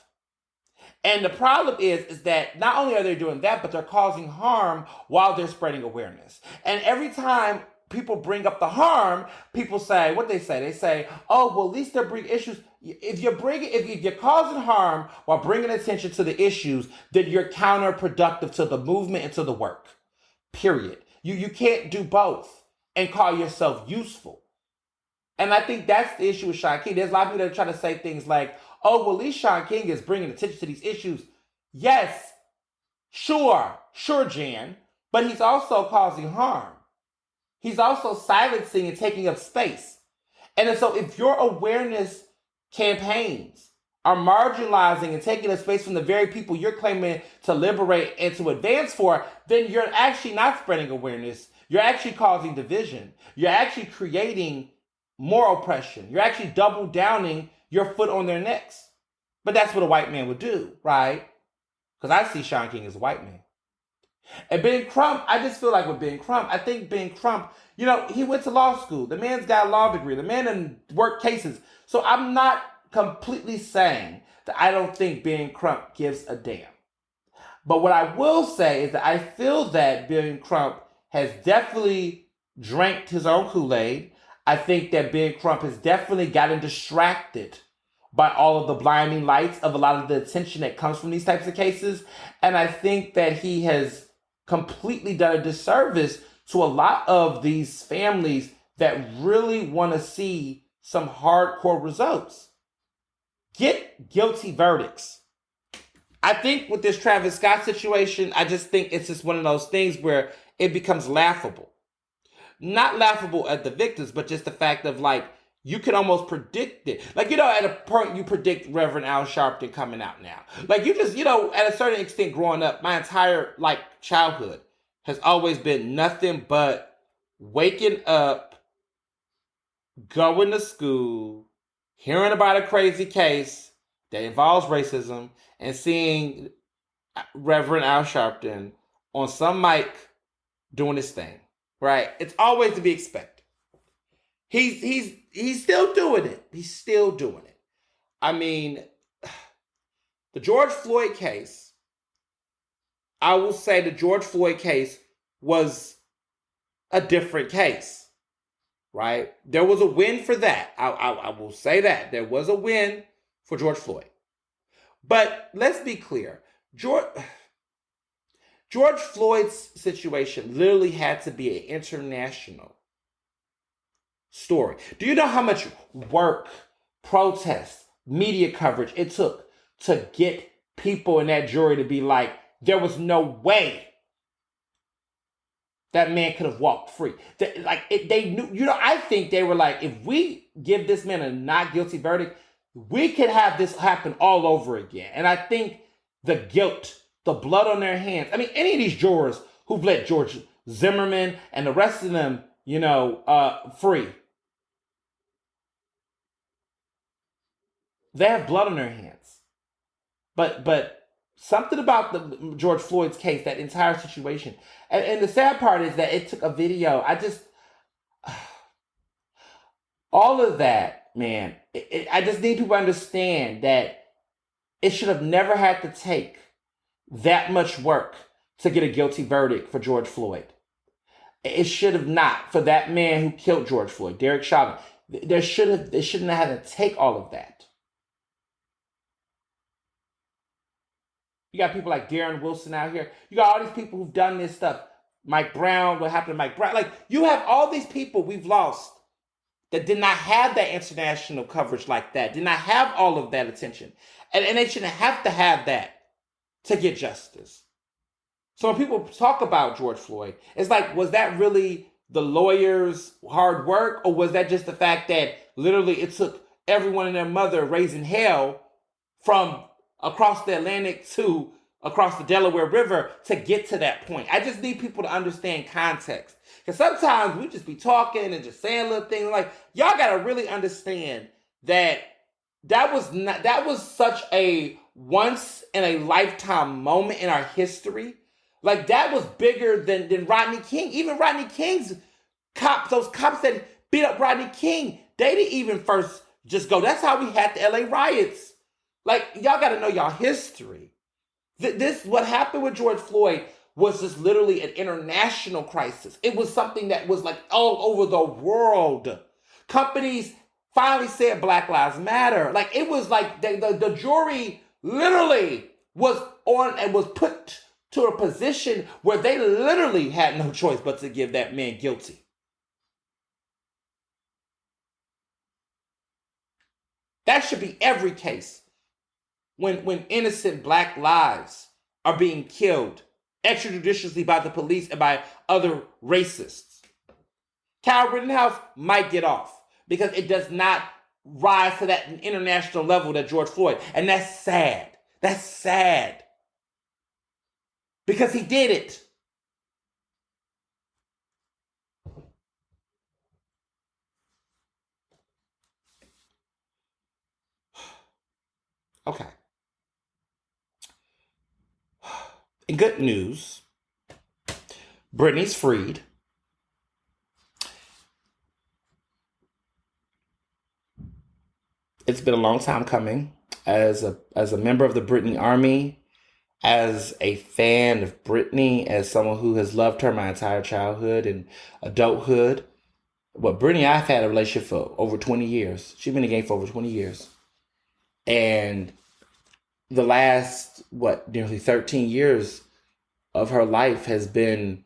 And the problem is that not only are they doing that, but they're causing harm while they're spreading awareness. And every time people bring up the harm, people say, what they say? They say, oh, well, at least they're bringing issues. If you're causing harm while bringing attention to the issues, then you're counterproductive to the movement and to the work. Period. You can't do both and call yourself useful. And I think that's the issue with Shaun King. There's a lot of people that are trying to say things like, oh, well, at least Shaun King is bringing attention to these issues. Yes, sure, Jan. But he's also causing harm. He's also silencing and taking up space. And so if your awareness campaigns are marginalizing and taking up space from the very people you're claiming to liberate and to advance for, then you're actually not spreading awareness. You're actually causing division. You're actually creating more oppression. You're actually double downing your foot on their necks. But that's what a white man would do, right? Because I see Shaun King as a white man. And Ben Crump, I just feel like with Ben Crump, I think Ben Crump, he went to law school. The man's got a law degree. The man done worked cases. So I'm not completely saying that I don't think Ben Crump gives a damn. But what I will say is that I feel that Ben Crump has definitely drank his own Kool-Aid. I think that Ben Crump has definitely gotten distracted by all of the blinding lights of a lot of the attention that comes from these types of cases. And I think that he has completely done a disservice to a lot of these families that really want to see some hardcore results. Get guilty verdicts. I think with this Travis Scott situation, I just think it's just one of those things where it becomes laughable. Not laughable at the victims, but just the fact of you can almost predict it. At a point you predict Reverend Al Sharpton coming out now. You just, at a certain extent growing up, my entire childhood has always been nothing but waking up, going to school, hearing about a crazy case that involves racism, and seeing Reverend Al Sharpton on some mic doing his thing. Right? It's always to be expected. He's still doing it. He's still doing it. I mean, the George Floyd case, I will say the George Floyd case was a different case. Right? There was a win for that. I will say that. There was a win for George Floyd. But let's be clear. George Floyd's situation literally had to be an international story. Do you know how much work, protest, media coverage it took to get people in that jury to be like, there was no way that man could have walked free? They knew, I think they were like, if we give this man a not guilty verdict, we could have this happen all over again. And I think the guilt, the blood on their hands. I mean, any of these jurors who've let George Zimmerman and the rest of them, free, they have blood on their hands. But something about the George Floyd's case, that entire situation, and the sad part is that it took a video. All of that, man. I just need people to understand that it should have never had to take that much work to get a guilty verdict for George Floyd. It should have not, for that man who killed George Floyd, Derek Chauvin. They shouldn't have had to take all of that. You got people like Darren Wilson out here. You got all these people who've done this stuff. Mike Brown, what happened to Mike Brown? You have all these people we've lost that did not have that international coverage like that, did not have all of that attention. And they shouldn't have to have that to get justice. So when people talk about George Floyd, it's was that really the lawyers' hard work? Or was that just the fact that literally it took everyone and their mother raising hell from across the Atlantic to across the Delaware River to get to that point. I just need people to understand context. Because sometimes we just be talking and just saying little things like, y'all got to really understand that that was such a once in a lifetime moment in our history. Like that was bigger than Rodney King. Even Rodney King's cops, those cops that beat up Rodney King, they didn't even first just go. That's how we had the LA riots. Like y'all got to know y'all history. This what happened with George Floyd was just literally an international crisis. It was something that was like all over the world. Companies finally said Black Lives Matter. Like it was like the jury literally was on and was put to a position where they literally had no choice but to give that man guilty. That should be every case when innocent black lives are being killed extrajudiciously by the police and by other racists. Kyle Rittenhouse might get off because it does not rise to that international level that George Floyd. And that's sad. That's sad. Because he did it. Okay. In good news, Britney's freed. It's been a long time coming. As a member of the Britney Army, as a fan of Britney, as someone who has loved her my entire childhood and adulthood. But Britney, I've had a relationship for over 20 years. She's been in the game for over 20 years. And the last, nearly 13 years of her life has been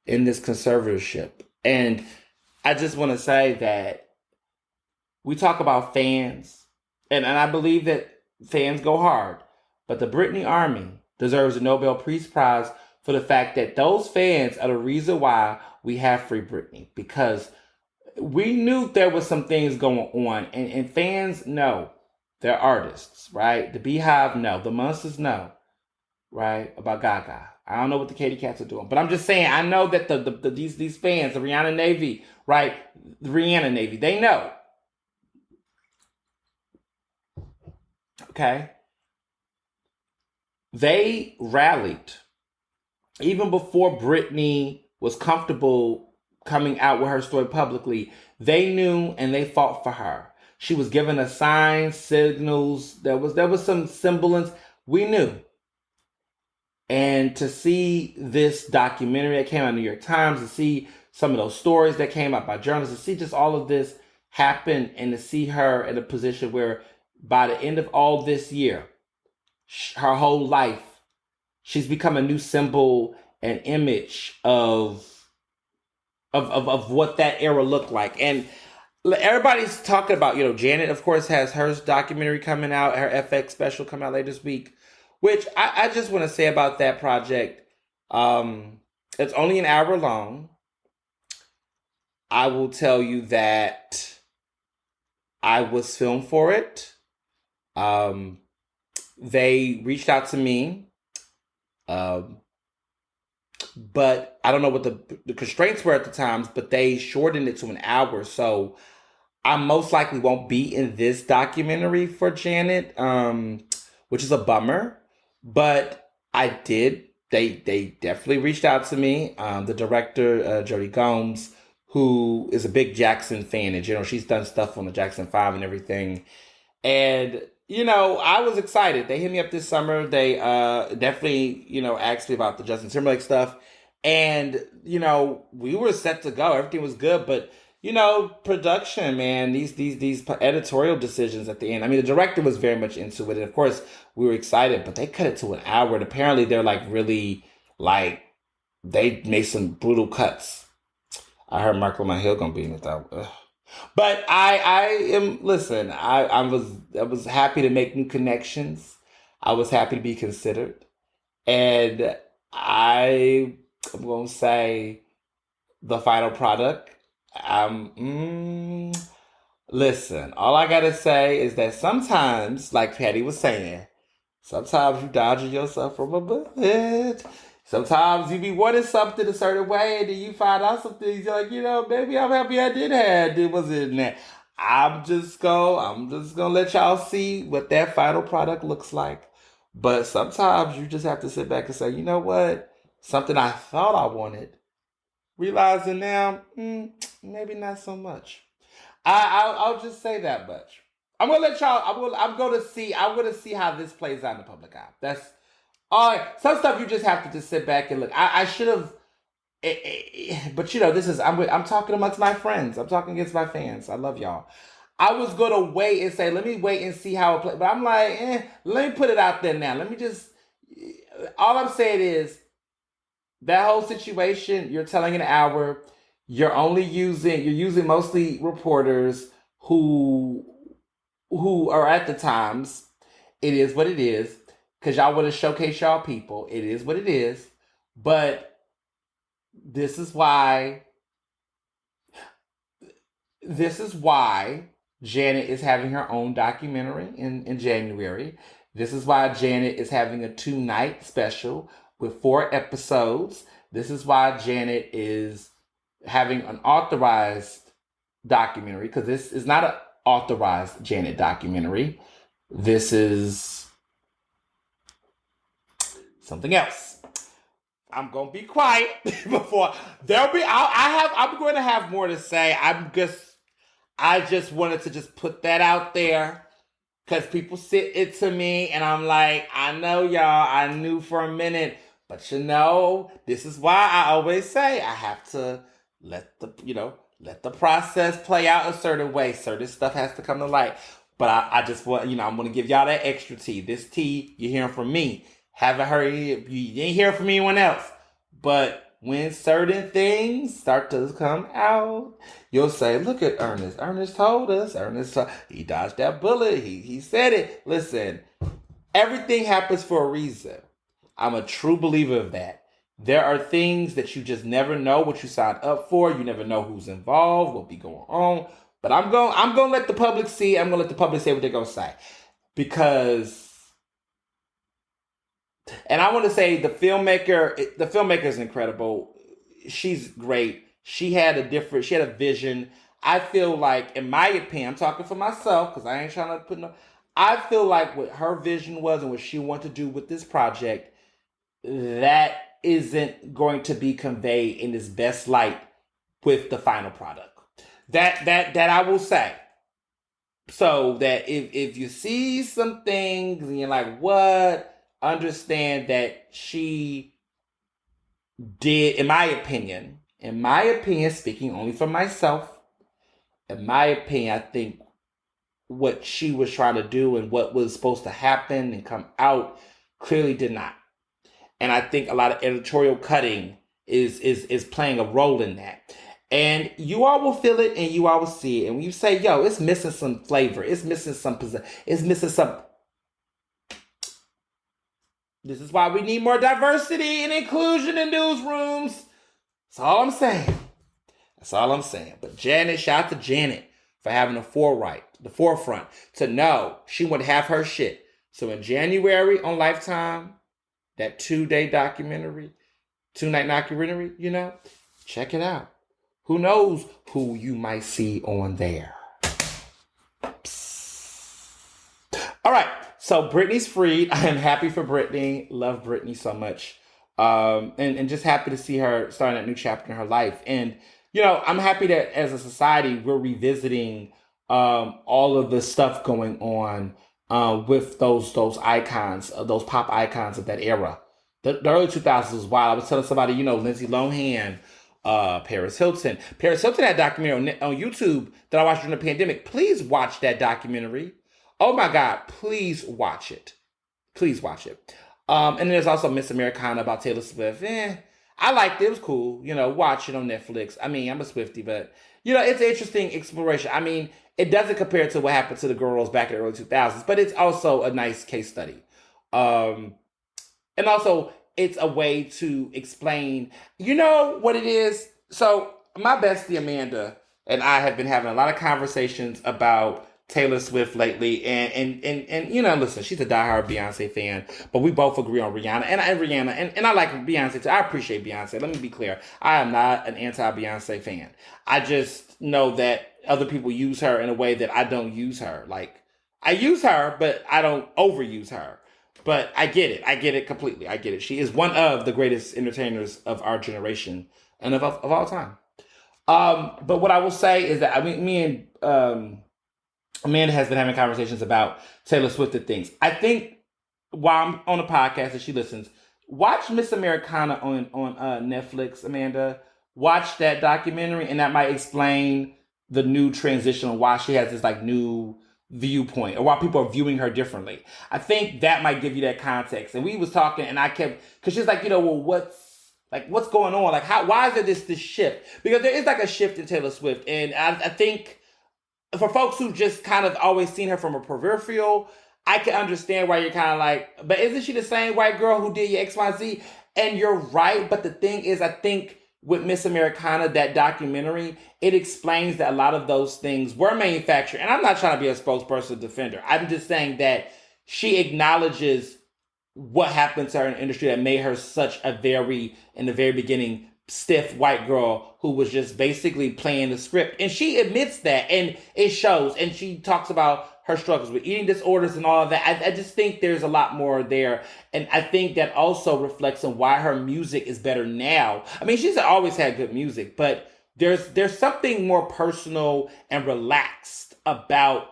in this conservatorship. And I just want to say that we talk about fans, and I believe that fans go hard, but the Britney Army deserves a Nobel Peace Prize for the fact that those fans are the reason why we have Free Britney, because we knew there was some things going on, and fans know. They're artists, right? The Beehive know. The Monsters know, right? About Gaga. I don't know what the Katy Cats are doing, but I'm just saying I know that these fans, the Rihanna Navy, right? The Rihanna Navy, they know. Okay? They rallied even before Britney was comfortable coming out with her story publicly. They knew and they fought for her. She was giving us signs, signals. There was some semblance. We knew. And to see this documentary that came out in the New York Times, to see some of those stories that came out by journalists, to see just all of this happen, and to see her in a position where by the end of all this year, her whole life, she's become a new symbol and image of what that era looked like. And everybody's talking about, Janet, of course, has her documentary coming out, her FX special coming out later this week, which I just want to say about that project. It's only an hour long. I will tell you that I was filmed for it. They reached out to me, but I don't know what the constraints were at the times, but they shortened it to an hour. So I most likely won't be in this documentary for Janet, which is a bummer. But I did. They definitely reached out to me. The director, Jodie Gomes, who is a big Jackson fan in general. She's done stuff on the Jackson 5 and everything. And, I was excited. They hit me up this summer. They definitely, asked me about the Justin Timberlake stuff. And, we were set to go. Everything was good. But, production, man, these editorial decisions at the end. I mean, the director was very much into it. And of course, we were excited, but they cut it to an hour. And apparently they're really, they made some brutal cuts. I heard Marco Hill gonna be in it though. Ugh. But I was happy to make new connections. I was happy to be considered. And I'm gonna say the final product. Listen, all I gotta say is that sometimes, like Patty was saying, Sometimes you dodging yourself from a bullet. Sometimes you be wanting something a certain way, and then you find out some things. You're like, maybe I'm happy I did have. It was in there. I'm just gonna let y'all see what that final product looks like. But sometimes you just have to sit back and say, you know what? Something I thought I wanted, realizing now, maybe not so much. I'll just say that much. I'm gonna let y'all. I'm gonna see. I'm gonna see how this plays out in the public eye. That's all. Right. Some stuff you just have to just sit back and look. I should have. But this is. I'm talking amongst my friends. I'm talking against my fans. I love y'all. I was gonna wait and say, let me wait and see how it plays. But I'm like, let me put it out there now. Let me just. All I'm saying is that whole situation. You're telling an hour. You're using mostly reporters who are at the Times. It is what it is. Because y'all want to showcase y'all people. It is what it is. But this is why Janet is having her own documentary in January. This is why Janet is having a 2-night special with 4 episodes. This is why Janet is having an authorized documentary, because this is not an authorized Janet documentary. This is something else. I'm gonna be quiet before I'm going to have more to say. I just wanted to just put that out there because people sent it to me, and I'm like, I know y'all. I knew for a minute, but this is why I always say I have to let the process play out a certain way. Certain stuff has to come to light. But I just want, I'm going to give y'all that extra tea. This tea you're hearing from me. Haven't heard it. You ain't hearing from anyone else. But when certain things start to come out, you'll say, look at Ernest. Ernest told us. He dodged that bullet. He said it. Listen, everything happens for a reason. I'm a true believer of that. There are things that you just never know what you signed up for. You never know who's involved, what be going on. But I'm going to let the public see. I'm going to let the public say what they're going to say. Because, and I want to say the filmmaker is incredible. She's great. She had a vision. I feel like, in my opinion, I'm talking for myself because I ain't trying to put no, I feel like what her vision was and what she wanted to do with this project, that isn't going to be conveyed in its best light with the final product. That I will say. So that if you see some things and you're like, what? Understand that she did, in my opinion, speaking only for myself, in my opinion, I think what she was trying to do and what was supposed to happen and come out clearly did not. And I think a lot of editorial cutting is playing a role in that. And you all will feel it and you all will see it. And when you say, yo, it's missing some flavor, it's missing some. This is why we need more diversity and inclusion in newsrooms. That's all I'm saying. But shout out to Janet for having the forefront to know she would have her shit. So in January on Lifetime, that 2-night documentary, check it out. Who knows who you might see on there. All right. So Britney's freed. I am happy for Britney. Love Britney so much. And just happy to see her starting a new chapter in her life. And, I'm happy that as a society, we're revisiting all of the stuff going on with those icons, those pop icons of that era. The early 2000s was wild. I was telling somebody, Lindsay Lohan, Paris Hilton. Paris Hilton had a documentary on YouTube that I watched during the pandemic. Please watch that documentary. Oh my God, please watch it. And then there's also Miss Americana about Taylor Swift. I liked it. It was cool. Watch it on Netflix. I mean, I'm a Swiftie, but, it's an interesting exploration. I mean, it doesn't compare to what happened to the girls back in the early 2000s, but it's also a nice case study. And also, it's a way to explain, what it is. So my bestie Amanda and I have been having a lot of conversations about Taylor Swift lately, and listen, she's a diehard Beyonce fan, but we both agree on Rihanna, and I like Beyonce too. I appreciate Beyonce. Let me be clear, I am not an anti-Beyonce fan. I just know that other people use her in a way that I don't use her. Like, I use her, but I don't overuse her. But I get it. I get it completely. I get it. She is one of the greatest entertainers of our generation and of all time. But what I will say is that, I mean, me and Amanda has been having conversations about Taylor Swift and things. I think while I'm on a podcast and she listens, watch Miss Americana on Netflix, Amanda. Watch that documentary, and that might explain the new transition and why she has this like new viewpoint, or why people are viewing her differently. I think that might give you that context. And we was talking, and I kept, because she's like, well, what's going on? Like, why is there this shift? Because there is like a shift in Taylor Swift, and I think for folks who just kind of always seen her from a peripheral, I can understand why you're kind of like, but isn't she the same white girl who did your XYZ? And you're right, but the thing is, I think with Miss Americana, that documentary, it explains that a lot of those things were manufactured. And I'm not trying to be a spokesperson defender. I'm just saying that she acknowledges what happened to her in the industry that made her such a in the very beginning, stiff white girl who was just basically playing the script. And she admits that, and it shows. And she talks about her struggles with eating disorders and all of that. I just think there's a lot more there. And I think that also reflects on why her music is better now. I mean, she's always had good music, but there's something more personal and relaxed about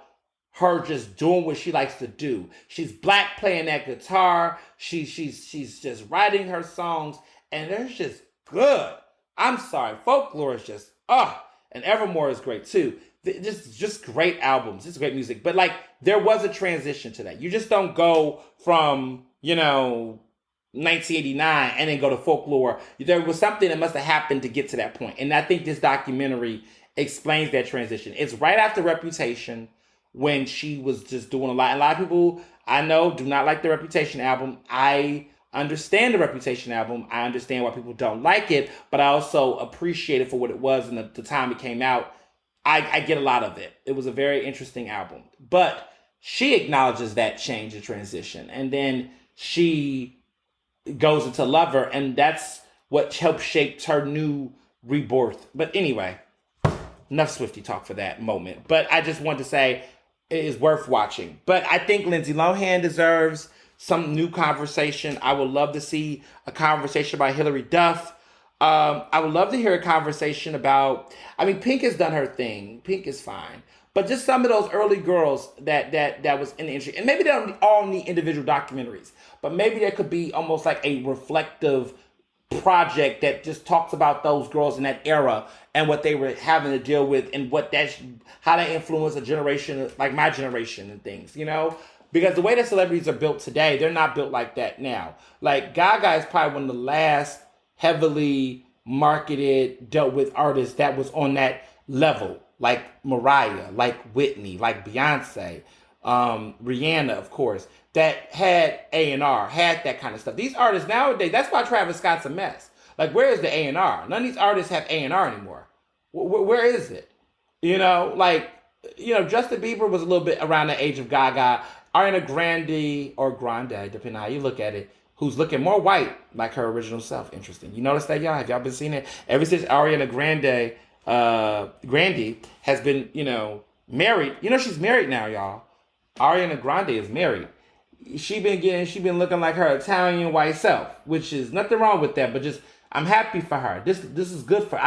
her just doing what she likes to do. She's black, playing that guitar. She's just writing her songs, and they're just good. I'm sorry, Folklore is just and Evermore is great too. Just great albums. It's great music. But like, there was a transition to that. You just don't go from 1989 and then go to Folklore. There was something that must have happened to get to that point, and I think this documentary explains that transition. It's right after Reputation, when she was just doing a lot. And a lot of people I know do not like the Reputation album. I understand the Reputation album. I understand why people don't like it, but I also appreciate it for what it was and the time it came out. I get a lot of it. It was a very interesting album. But she acknowledges that change and transition. And then she goes into Lover, and that's what helped shape her new rebirth. But anyway, enough Swiftie talk for that moment. But I just want to say, it is worth watching. But I think Lindsay Lohan deserves some new conversation. I would love to see a conversation about Hilary Duff. I would love to hear a conversation about, I mean, Pink has done her thing. Pink is fine. But just some of those early girls that was in the industry. And maybe they don't all need individual documentaries. But maybe there could be almost like a reflective project that just talks about those girls in that era and what they were having to deal with, and how that influenced a generation like my generation and things, because the way that celebrities are built today, they're not built like that now. Like, Gaga is probably one of the last heavily marketed, dealt with artists that was on that level, like Mariah, like Whitney, like Beyonce, Rihanna, of course, that had A&R, had that kind of stuff. These artists nowadays, that's why Travis Scott's a mess. Like, where is the A&R? None of these artists have A&R anymore. Where is it? Justin Bieber was a little bit around the age of Gaga. Ariana Grande, or Grande, depending on how you look at it, who's looking more white, like her original self. Interesting. You notice that, y'all? Have y'all been seeing it? Ever since Ariana Grande has been, married. She's married now, y'all. Ariana Grande is married. She been looking like her Italian white self, which is nothing wrong with that, but just, I'm happy for her. This is good for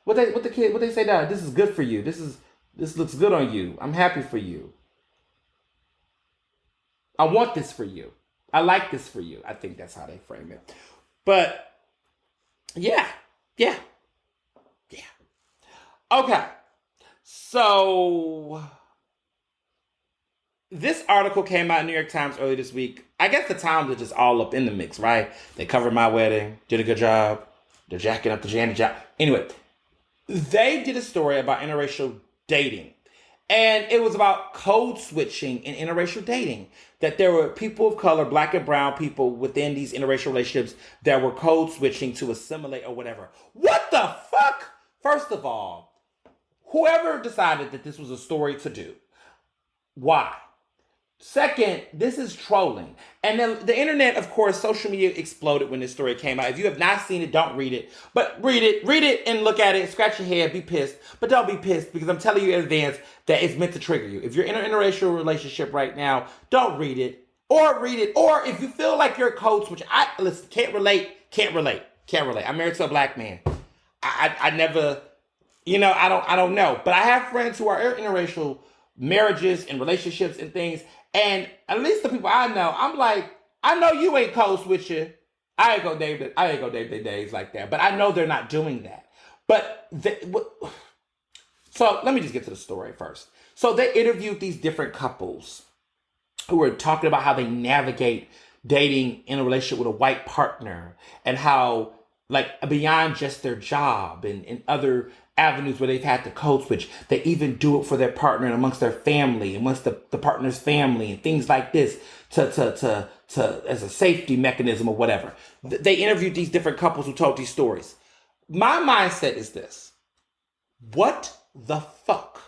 what they say now. This is good for you. This looks good on you. I'm happy for you. I want this for you. I like this for you. I think that's how they frame it. But yeah. Okay. So this article came out in New York Times earlier this week. I guess the Times are just all up in the mix, right? They covered my wedding, did a good job. They're jacking up the Janet job. Anyway, they did a story about interracial dating. And it was about code switching in interracial dating. That there were people of color, black and brown people within these interracial relationships that were code switching to assimilate or whatever. What the fuck? First of all, whoever decided that this was a story to do, Why? Second, this is trolling. And then the internet, of course, social media exploded when this story came out. If you have not seen it, don't read it. But read it and look at it, scratch your head, be pissed. But don't be pissed because I'm telling you in advance that it's meant to trigger you. If you're in an interracial relationship right now, don't read it. Or read it. Or if you feel like you're a coach, which I listen, can't relate. I'm married to a black man. I never, I don't know. But I have friends who are interracial marriages and relationships and things. And at least the people I know, I'm like, I know you ain't coast with you. I ain't go David their days like that. But I know they're not doing that. So let me just get to the story first. So they interviewed these different couples who were talking about how they navigate dating in a relationship with a white partner and how, like, beyond just their job and other avenues where they've had to code switch, they even do it for their partner and amongst their family, amongst the partner's family and things like this to as a safety mechanism or whatever. They interviewed these different couples who told these stories. My mindset is this. What the fuck?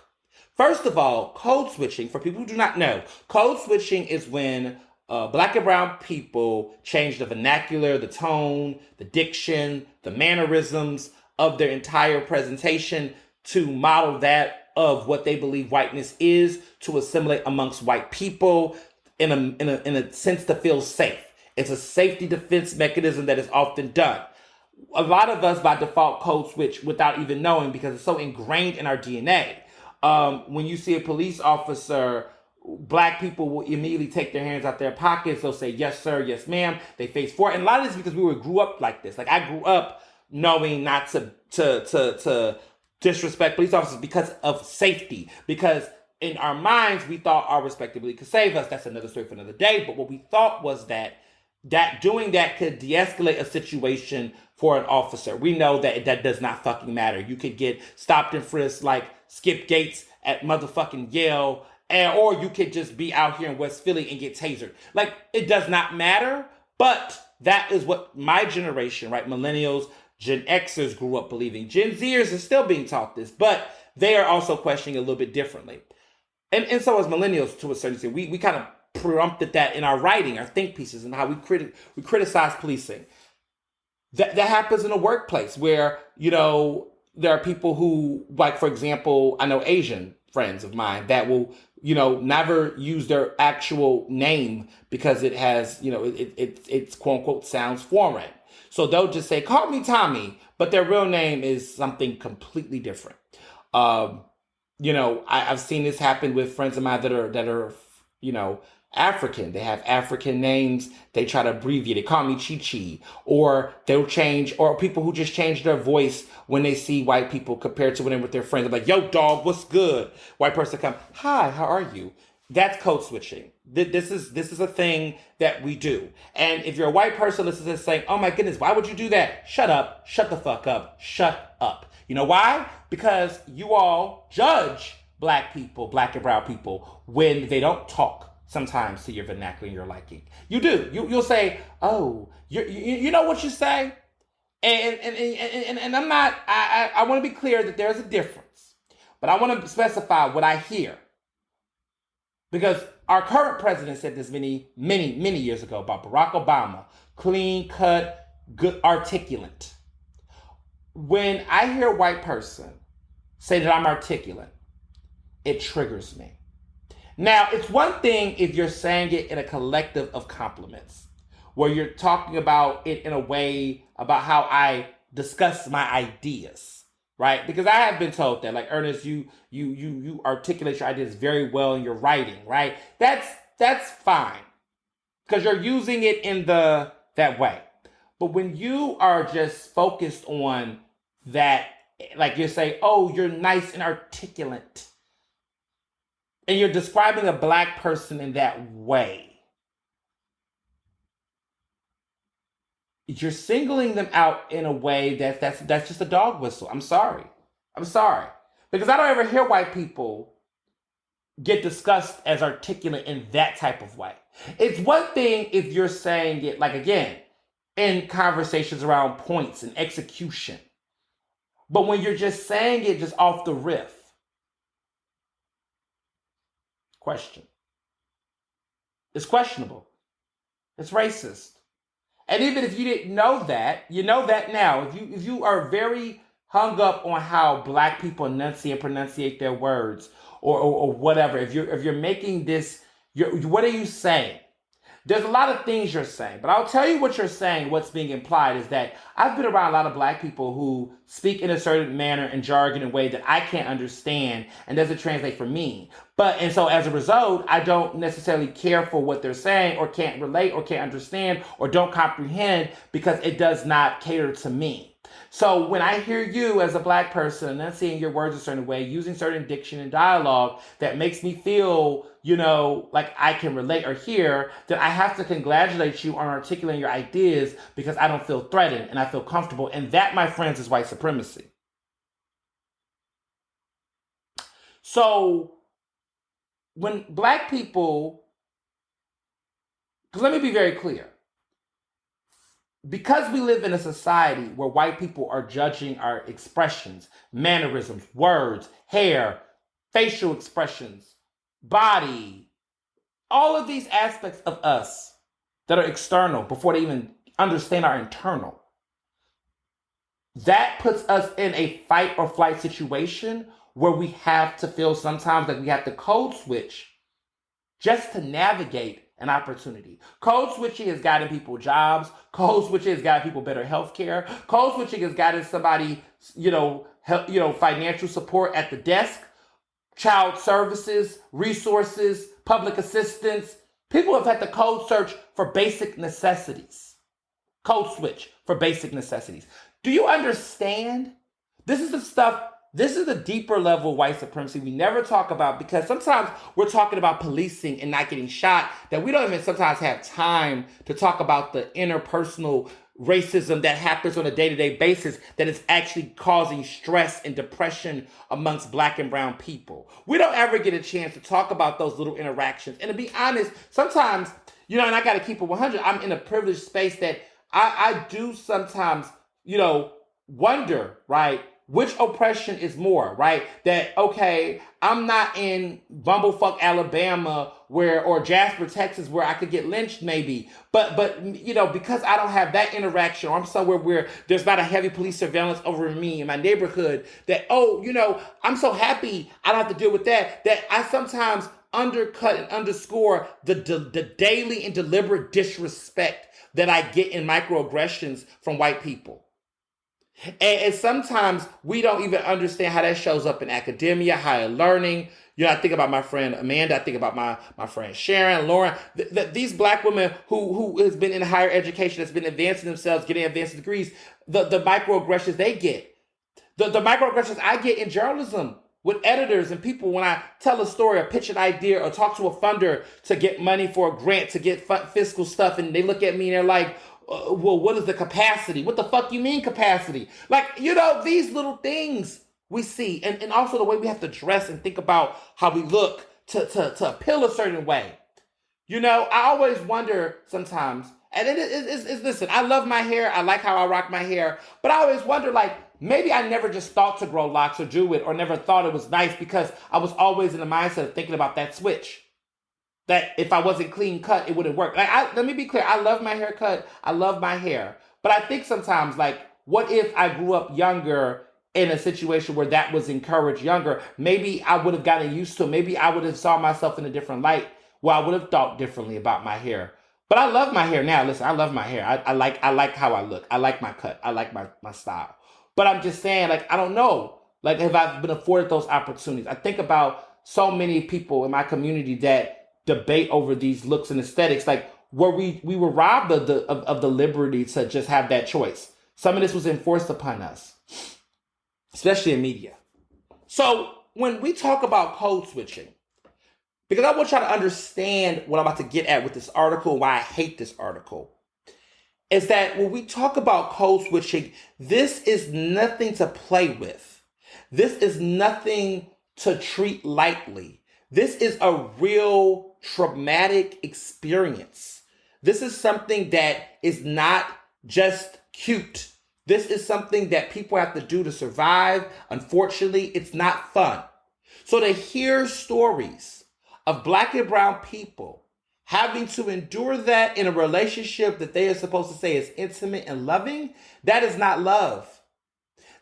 First of all, code switching, for people who do not know, code switching is when black and brown people change the vernacular, the tone, the diction, the mannerisms of their entire presentation to model that of what they believe whiteness is, to assimilate amongst white people in a sense to feel safe. It's a safety defense mechanism that is often done. A lot of us by default code switch without even knowing because it's so ingrained in our DNA. When you see a police officer, black people will immediately take their hands out their pockets. They'll say, yes, sir, yes, ma'am. They face forward. And a lot of this is because we grew up like this. Like I grew up knowing not to disrespect police officers because of safety. Because in our minds, we thought our respectability could save us. That's another story for another day. But what we thought was that doing that could de-escalate a situation for an officer. We know that does not fucking matter. You could get stopped and frisked like Skip Gates at motherfucking Yale, or you could just be out here in West Philly and get tasered. Like, it does not matter, but that is what my generation, right, millennials, Gen Xers grew up believing. Gen Zers are still being taught this, but they are also questioning a little bit differently. And so as millennials, to a certain extent, we kind of prompted that in our writing, our think pieces, and how we criticize policing. That happens in a workplace where, there are people who, like, for example, I know Asian friends of mine that will, never use their actual name because it has, it's quote unquote sounds foreign. So they'll just say, call me Tommy, but their real name is something completely different. I've seen this happen with friends of mine that are African. They have African names. They try to abbreviate. They call me Chi-Chi. Or they'll change, or people who just change their voice when they see white people compared to when they're with their friends. They're like, yo, dog, what's good? White person come, hi, how are you? That's code switching. This is a thing that we do. And if you're a white person listening to this saying, oh my goodness, why would you do that? Shut up. Shut the fuck up. Shut up. You know why? Because you all judge black people, black and brown people, when they don't talk sometimes to your vernacular and your liking. You do. You'll say, oh, you know what you say? And I'm not, I want to be clear that there's a difference. But I want to specify what I hear. Because our current president said this many years ago about Barack Obama. Clean cut, good, articulate. When I hear a white person say that I'm articulate, it triggers me. Now, it's one thing if you're saying it in a collective of compliments, where you're talking about it in a way about how I discuss my ideas, right? Because I have been told that, like, Ernest, you articulate your ideas very well in your writing, right? That's fine, because you're using it in that way. But when you are just focused on that, like you say, oh, you're nice and articulate, and you're describing a black person in that way, you're singling them out in a way that's just a dog whistle. I'm sorry. Because I don't ever hear white people get discussed as articulate in that type of way. It's one thing if you're saying it, like, again, in conversations around points and execution. But when you're just saying it just off the riff, Question. It's questionable. It's racist. And even if you didn't know that, you know that now. If you are very hung up on how black people enunciate and pronunciate their words or whatever, if you're making this, what are you saying? There's a lot of things you're saying, but I'll tell you what you're saying. What's being implied is that I've been around a lot of black people who speak in a certain manner and jargon in a way that I can't understand and doesn't translate for me. And so as a result, I don't necessarily care for what they're saying or can't relate or can't understand or don't comprehend because it does not cater to me. So when I hear you as a black person enunciating your words a certain way, using certain diction and dialogue that makes me feel, like I can relate or hear, then I have to congratulate you on articulating your ideas because I don't feel threatened and I feel comfortable. And that, my friends, is white supremacy. So when black people, because let me be very clear, because we live in a society where white people are judging our expressions, mannerisms, words, hair, facial expressions, body, all of these aspects of us that are external before they even understand our internal, that puts us in a fight or flight situation where we have to feel sometimes like we have to code switch just to navigate an opportunity. Code switching has gotten people jobs. Code switching has gotten people better health care. Code switching has gotten somebody, financial support at the desk, child services, resources, public assistance. People have had to code search for basic necessities. Code switch for basic necessities. Do you understand? This is the deeper level white supremacy we never talk about because sometimes we're talking about policing and not getting shot that we don't even sometimes have time to talk about the interpersonal racism that happens on a day-to-day basis that is actually causing stress and depression amongst black and brown people. We don't ever get a chance to talk about those little interactions. And to be honest, sometimes, and I got to keep it 100, I'm in a privileged space that I do sometimes, wonder, right? Which oppression is more, right? That, okay, I'm not in bumblefuck Alabama or Jasper, Texas, where I could get lynched maybe. But because I don't have that interaction, or I'm somewhere where there's not a heavy police surveillance over me in my neighborhood, that, I'm so happy I don't have to deal with that I sometimes undercut and underscore the daily and deliberate disrespect that I get in microaggressions from white people. And sometimes we don't even understand how that shows up in academia, higher learning. I think about my friend Amanda. I think about my friend Sharon, Lauren. These black women who has been in higher education, has been advancing themselves, getting advanced degrees, the microaggressions they get. The microaggressions I get in journalism with editors and people when I tell a story or pitch an idea or talk to a funder to get money for a grant, to get fiscal stuff, and they look at me and they're like, well, what is the capacity? What the fuck you mean capacity? These little things we see. And also the way we have to dress and think about how we look to appeal a certain way. I always wonder sometimes, and listen, I love my hair. I like how I rock my hair. But I always wonder, maybe I never just thought to grow locks or do it or never thought it was nice because I was always in the mindset of thinking about that switch. That if I wasn't clean cut, it wouldn't work. Let me be clear. I love my haircut. I love my hair. But I think sometimes, what if I grew up younger in a situation where that was encouraged younger? Maybe I would have gotten used to it. Maybe I would have saw myself in a different light where I would have thought differently about my hair. But I love my hair now. Listen, I love my hair. I like how I look. I like my cut. I like my style. But I'm just saying, I don't know. Have I been afforded those opportunities? I think about so many people in my community that debate over these looks and aesthetics, where we were robbed of the liberty to just have that choice. Some of this was enforced upon us, especially in media. So when we talk about code switching, because I want y'all to understand what I'm about to get at with this article, why I hate this article, is that when we talk about code switching, this is nothing to play with. This is nothing to treat lightly. This is a real traumatic experience. This is something that is not just cute. This is something that people have to do to survive. Unfortunately, it's not fun. So to hear stories of Black and brown people having to endure that in a relationship that they are supposed to say is intimate and loving, that is not love.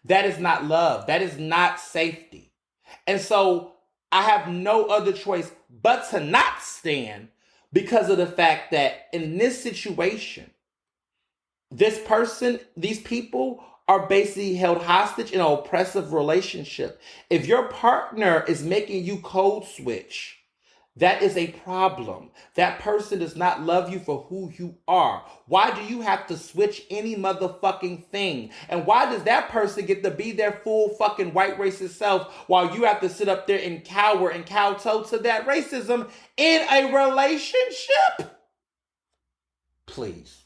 That is not love. That is not safety. And so I have no other choice but to not stand because of the fact that in this situation, this person, these people are basically held hostage in an oppressive relationship. If your partner is making you code switch, that is a problem. That person does not love you for who you are. Why do you have to switch any motherfucking thing? And why does that person get to be their full fucking white racist self while you have to sit up there and cower and kowtow to that racism in a relationship? Please.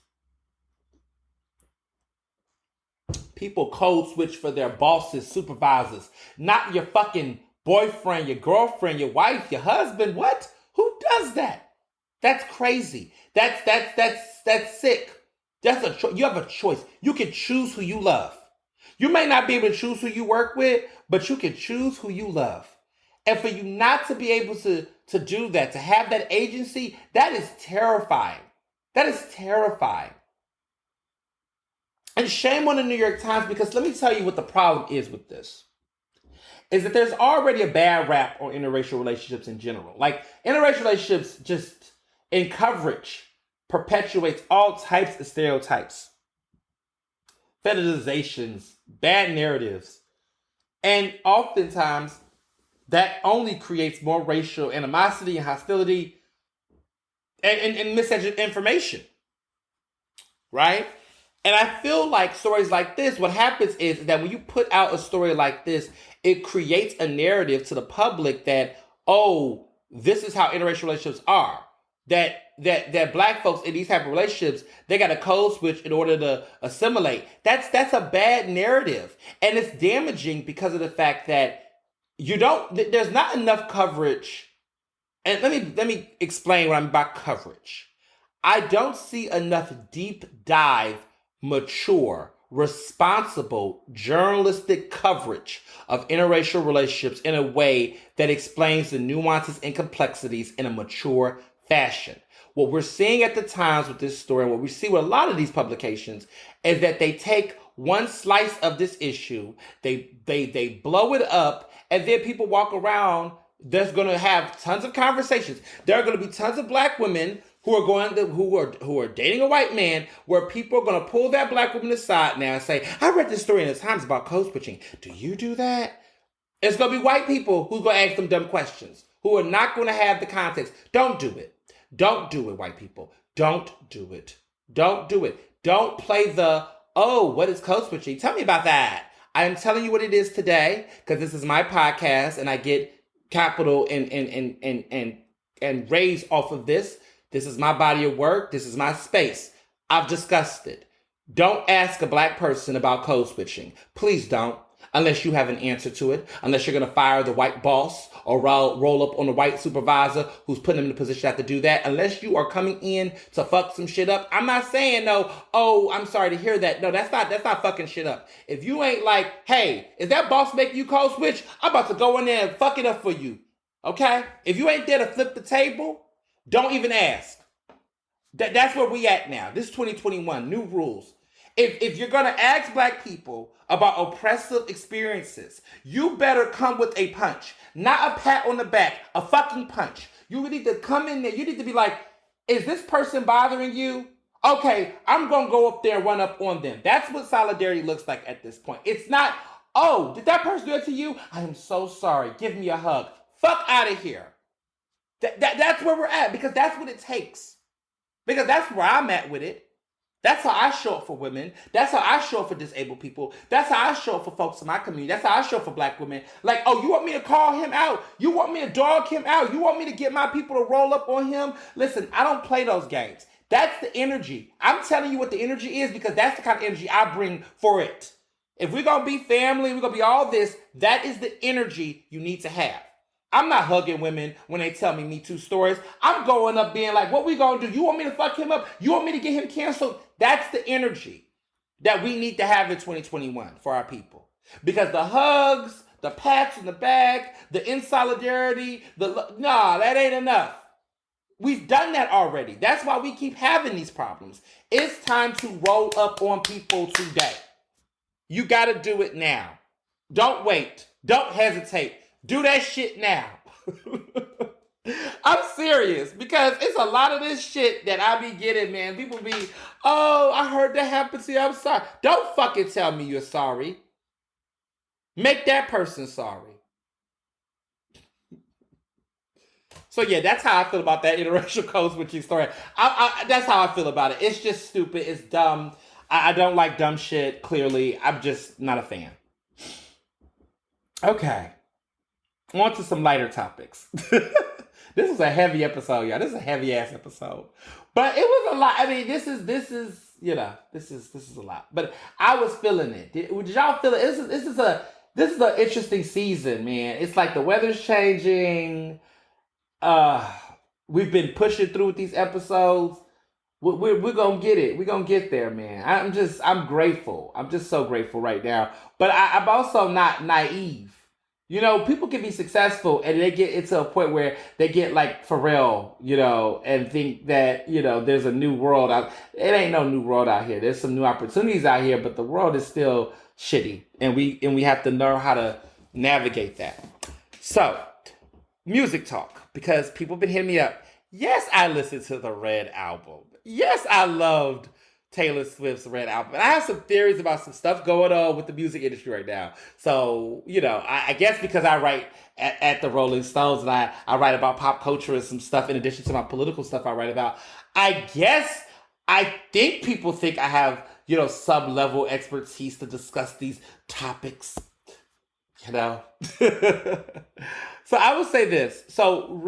People code switch for their bosses, supervisors, not your fucking boyfriend, your girlfriend, your wife, your husband. What? Who does that? That's crazy. That's sick. You have a choice. You can choose who you love. You may not be able to choose who you work with, but you can choose who you love. And for you not to be able to do that, to have that agency, that is terrifying. That is terrifying. And shame on the New York Times, because let me tell you what the problem is with this. Is that there's already a bad rap on interracial relationships in general. Like, interracial relationships just, in coverage, perpetuates all types of stereotypes, fetishizations, bad narratives. And oftentimes, that only creates more racial animosity and hostility and misinformation. Right? And I feel like stories like this, what happens is that when you put out a story like this, it creates a narrative to the public that, oh, this is how interracial relationships are. That Black folks in these type of relationships, they got a code switch in order to assimilate. That's a bad narrative. And it's damaging because of the fact that there's not enough coverage. And let me explain what I'm about coverage. I don't see enough deep dive, mature, responsible, journalistic coverage of interracial relationships in a way that explains the nuances and complexities in a mature fashion. What we're seeing at the Times with this story, and what we see with a lot of these publications, is that they take one slice of this issue, they blow it up, and then people walk around. There's going to have tons of conversations. There are going to be tons of Black women who are dating a white man, where people are going to pull that Black woman aside now and say, I read this story in the Times about code switching. Do you do that? It's going to be white people who's going to ask them dumb questions, who are not going to have the context. Don't do it. Don't do it, white people. Don't do it. Don't do it. Don't play the, oh, what is code switching? Tell me about that. I am telling you what it is today, because this is my podcast and I get capital and raise off of this. This is my body of work. This is my space. I've discussed it. Don't ask a Black person about code switching. Please don't. Unless you have an answer to it. Unless you're going to fire the white boss or roll up on the white supervisor who's putting them in the position to have to do that. Unless you are coming in to fuck some shit up. I'm not saying no, oh, I'm sorry to hear that. No, that's not fucking shit up. If you ain't like, hey, is that boss making you code switch? I'm about to go in there and fuck it up for you. Okay? If you ain't there to flip the table, don't even ask. That's where we at now. This is 2021, new rules. If you're going to ask Black people about oppressive experiences, you better come with a punch. Not a pat on the back, a fucking punch. You need to come in there. You need to be like, is this person bothering you? Okay, I'm going to go up there and run up on them. That's what solidarity looks like at this point. It's not, oh, did that person do it to you? I am so sorry. Give me a hug. Fuck out of here. That's where we're at, because that's what it takes. Because that's where I'm at with it. That's how I show up for women. That's how I show up for disabled people. That's how I show up for folks in my community. That's how I show up for Black women. Like, oh, you want me to call him out? You want me to dog him out? You want me to get my people to roll up on him? Listen, I don't play those games. That's the energy. I'm telling you what the energy is, because that's the kind of energy I bring for it. If we're going to be family, we're going to be all this, that is the energy you need to have. I'm not hugging women when they tell me Me Too stories. I'm going up being like, what we going to do? You want me to fuck him up? You want me to get him canceled? That's the energy that we need to have in 2021 for our people. Because the hugs, the pats in the back, the insolidarity, nah, that ain't enough. We've done that already. That's why we keep having these problems. It's time to roll up on people today. You got to do it now. Don't wait. Don't hesitate. Do that shit now. I'm serious because it's a lot of this shit that I be getting, man. People be, oh, I heard that happened to you. I'm sorry. Don't fucking tell me you're sorry. Make that person sorry. So yeah, that's how I feel about that interracial code switching story. That's how I feel about it. It's just stupid. It's dumb. I don't like dumb shit, clearly. I'm just not a fan. Okay. On to some lighter topics. This is a heavy episode, y'all. This is a heavy ass episode. But it was a lot. I mean, this is a lot. But I was feeling it. Did y'all feel it? This is an interesting season, man. It's like the weather's changing. We've been pushing through with these episodes. We're gonna get it. We're gonna get there, man. I'm grateful. I'm just so grateful right now. But I'm also not naive. You know, people can be successful and they get into a point where they get like Pharrell, you know, and think that, you know, there's a new world out. It ain't no new world out here. There's some new opportunities out here, but the world is still shitty. And we have to learn how to navigate that. So, music talk, because people have been hitting me up. Yes, I listened to the Red album. Yes, I loved Taylor Swift's Red album. And I have some theories about some stuff going on with the music industry right now. So, you know, I guess because I write at the Rolling Stones and I write about pop culture and some stuff in addition to my political stuff I write about, I think people think I have, you know, sub-level expertise to discuss these topics, you know. So I will say this. So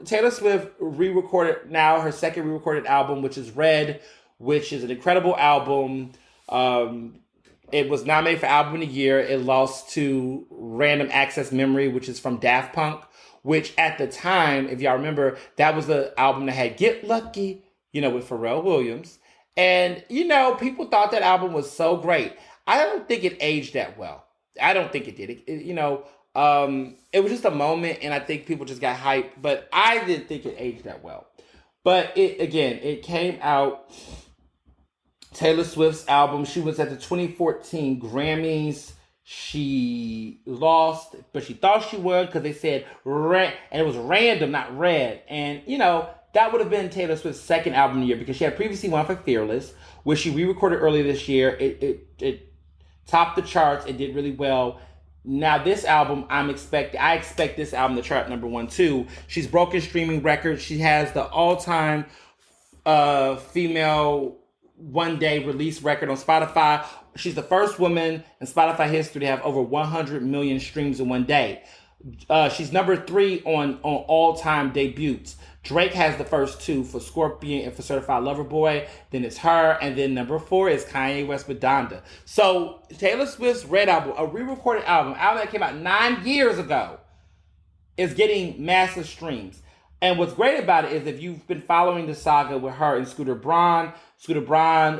Taylor Swift re-recorded now her second re-recorded album, which is Red, which is an incredible album. It was nominated for Album of the Year. It lost to Random Access Memory, which is from Daft Punk, which at the time, if y'all remember, that was the album that had Get Lucky, you know, with Pharrell Williams. And, you know, people thought that album was so great. I don't think it aged that well. I don't think it did. It was just a moment, and I think people just got hyped, but I didn't think it aged that well. But it came out, Taylor Swift's album. She was at the 2014 Grammys. She lost, but she thought she won because they said red, and it was random, not red. And, you know, that would have been Taylor Swift's second album of the year because she had previously won for Fearless, which she re-recorded earlier this year. It topped the charts. It did really well. Now this album, I expect this album to chart number 1 too. She's broken streaming records. She has the all-time female one-day release record on Spotify. She's the first woman in Spotify history to have over 100 million streams in one day. She's number 3 on all-time debuts. Drake has the first 2 for Scorpion and for Certified Lover Boy. Then it's her. And then number 4 is Kanye West with Donda. So Taylor Swift's Red album, a re-recorded album that came out 9 years ago, is getting massive streams. And what's great about it is if you've been following the saga with her and Scooter Braun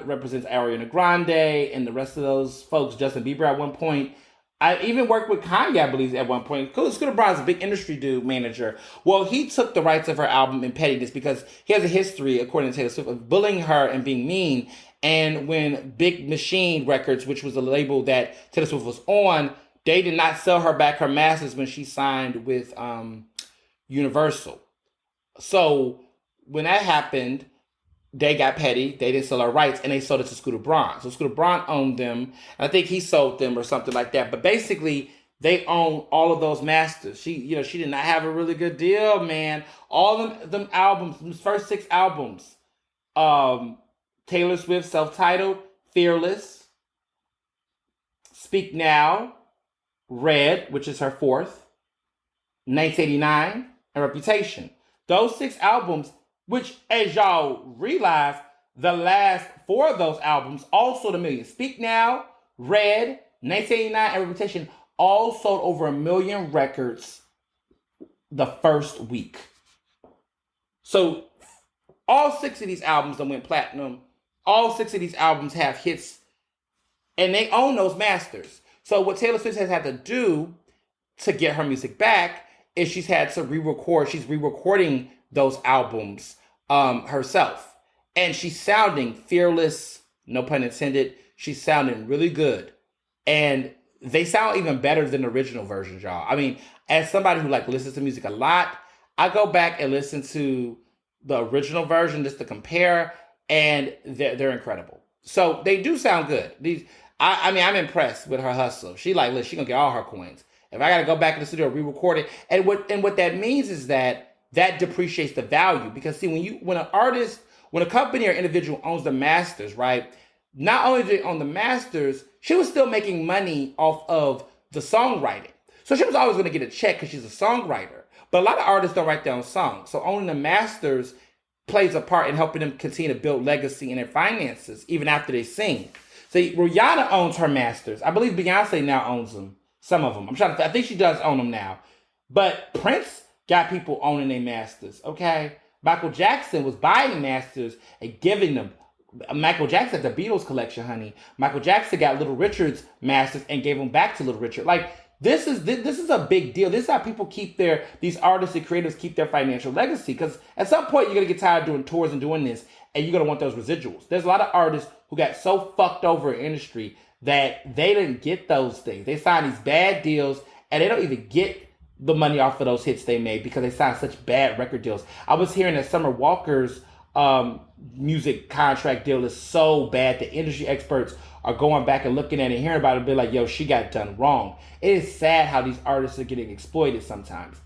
represents Ariana Grande and the rest of those folks, Justin Bieber at one point. I even worked with Kanye, I believe, at one point. Scooter Braun's a big industry dude, manager. Well, he took the rights of her album in pettiness because he has a history, according to Taylor Swift, of bullying her and being mean. And when Big Machine Records, which was the label that Taylor Swift was on, they did not sell her back her masters when she signed with Universal. So when that happened, they got petty. They didn't sell her rights, and they sold it to Scooter Braun. So Scooter Braun owned them. And I think he sold them or something like that. But basically, they own all of those masters. She did not have a really good deal, man. All of them albums, those first 6 albums, Taylor Swift self-titled, Fearless, Speak Now, Red, which is her 4th, 1989, and Reputation. Those 6 albums, which, as y'all realize, the last 4 of those albums all sold 1 million. Speak Now, Red, 1989, and Reputation all sold over 1 million records the first week. So all 6 of these albums that went platinum, all 6 of these albums have hits, and they own those masters. So what Taylor Swift has had to do to get her music back is she's had to re-record. She's re-recording those albums herself, and she's sounding fearless. No pun intended. She's sounding really good, and they sound even better than the original versions, y'all. I mean, as somebody who like listens to music a lot, I go back and listen to the original version just to compare, and they're incredible. So they do sound good. I mean, I'm impressed with her hustle. She like, look, she gonna get all her coins. If I gotta go back in the studio and re-record it, and what that means is that depreciates the value, because see, when an artist, when a company or individual owns the masters, right? Not only do they own the masters, she was still making money off of the songwriting. So she was always gonna get a check because she's a songwriter. But a lot of artists don't write their own songs. So owning the masters plays a part in helping them continue to build legacy in their finances, even after they sing. See, Rihanna owns her masters. I believe Beyonce now owns them. Some of them. I think she does own them now. But Prince got people owning their masters, okay? Michael Jackson was buying masters and giving them. Michael Jackson had the Beatles collection, honey. Michael Jackson got Little Richard's masters and gave them back to Little Richard. Like, this is a big deal. This is how people these artists and creators keep their financial legacy. Because at some point, you're going to get tired of doing tours and doing this, and you're going to want those residuals. There's a lot of artists who got so fucked over in industry that they didn't get those things. They signed these bad deals, and they don't even get the money off of those hits they made because they signed such bad record deals. I was hearing that Summer Walker's music contract deal is so bad that industry experts are going back and looking at it and hearing about it and be like, yo, she got done wrong. It is sad how these artists are getting exploited sometimes.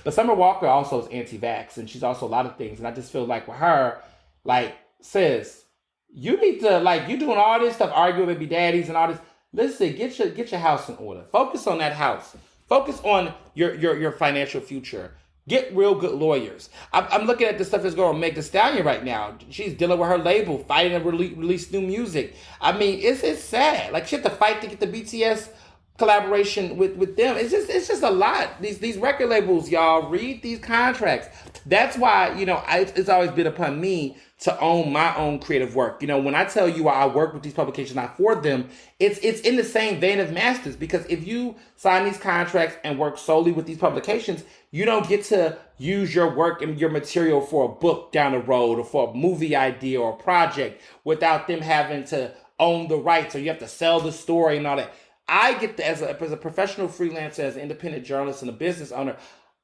But Summer Walker also is anti-vax, and she's also a lot of things. And I just feel like with her, like, sis, you need to, like, you doing all this stuff, arguing with baby daddies and all this. Listen, get your house in order. Focus on that house. Focus on your financial future. Get real good lawyers. I'm looking at the stuff that's going on Meg Thee Stallion right now. She's dealing with her label, fighting to release new music. I mean, it's sad. Like, she had to fight to get the BTS collaboration with them. It's just a lot. These record labels, y'all, read these contracts. That's why, it's always been upon me to own my own creative work. When I tell you I work with these publications, not for them, it's in the same vein of masters, because if you sign these contracts and work solely with these publications, you don't get to use your work and your material for a book down the road or for a movie idea or a project without them having to own the rights, or you have to sell the story and all that. I get as a professional freelancer, as an independent journalist and a business owner,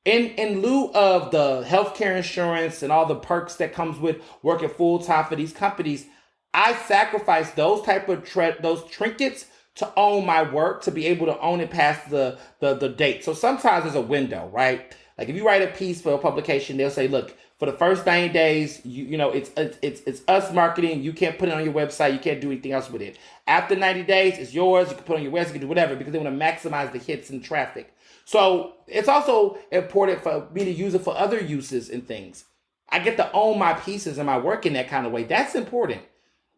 in lieu of the healthcare insurance and all the perks that comes with working full time for these companies, I sacrifice those type of those trinkets to own my work, to be able to own it past the date. So sometimes there's a window, right? Like, if you write a piece for a publication, they'll say, look, for the first 90 days, it's us marketing. You can't put it on your website. You can't do anything else with it. After 90 days, it's yours. You can put it on your website. You can do whatever, because they want to maximize the hits and traffic. So it's also important for me to use it for other uses and things. I get to own my pieces and my work in that kind of way. That's important.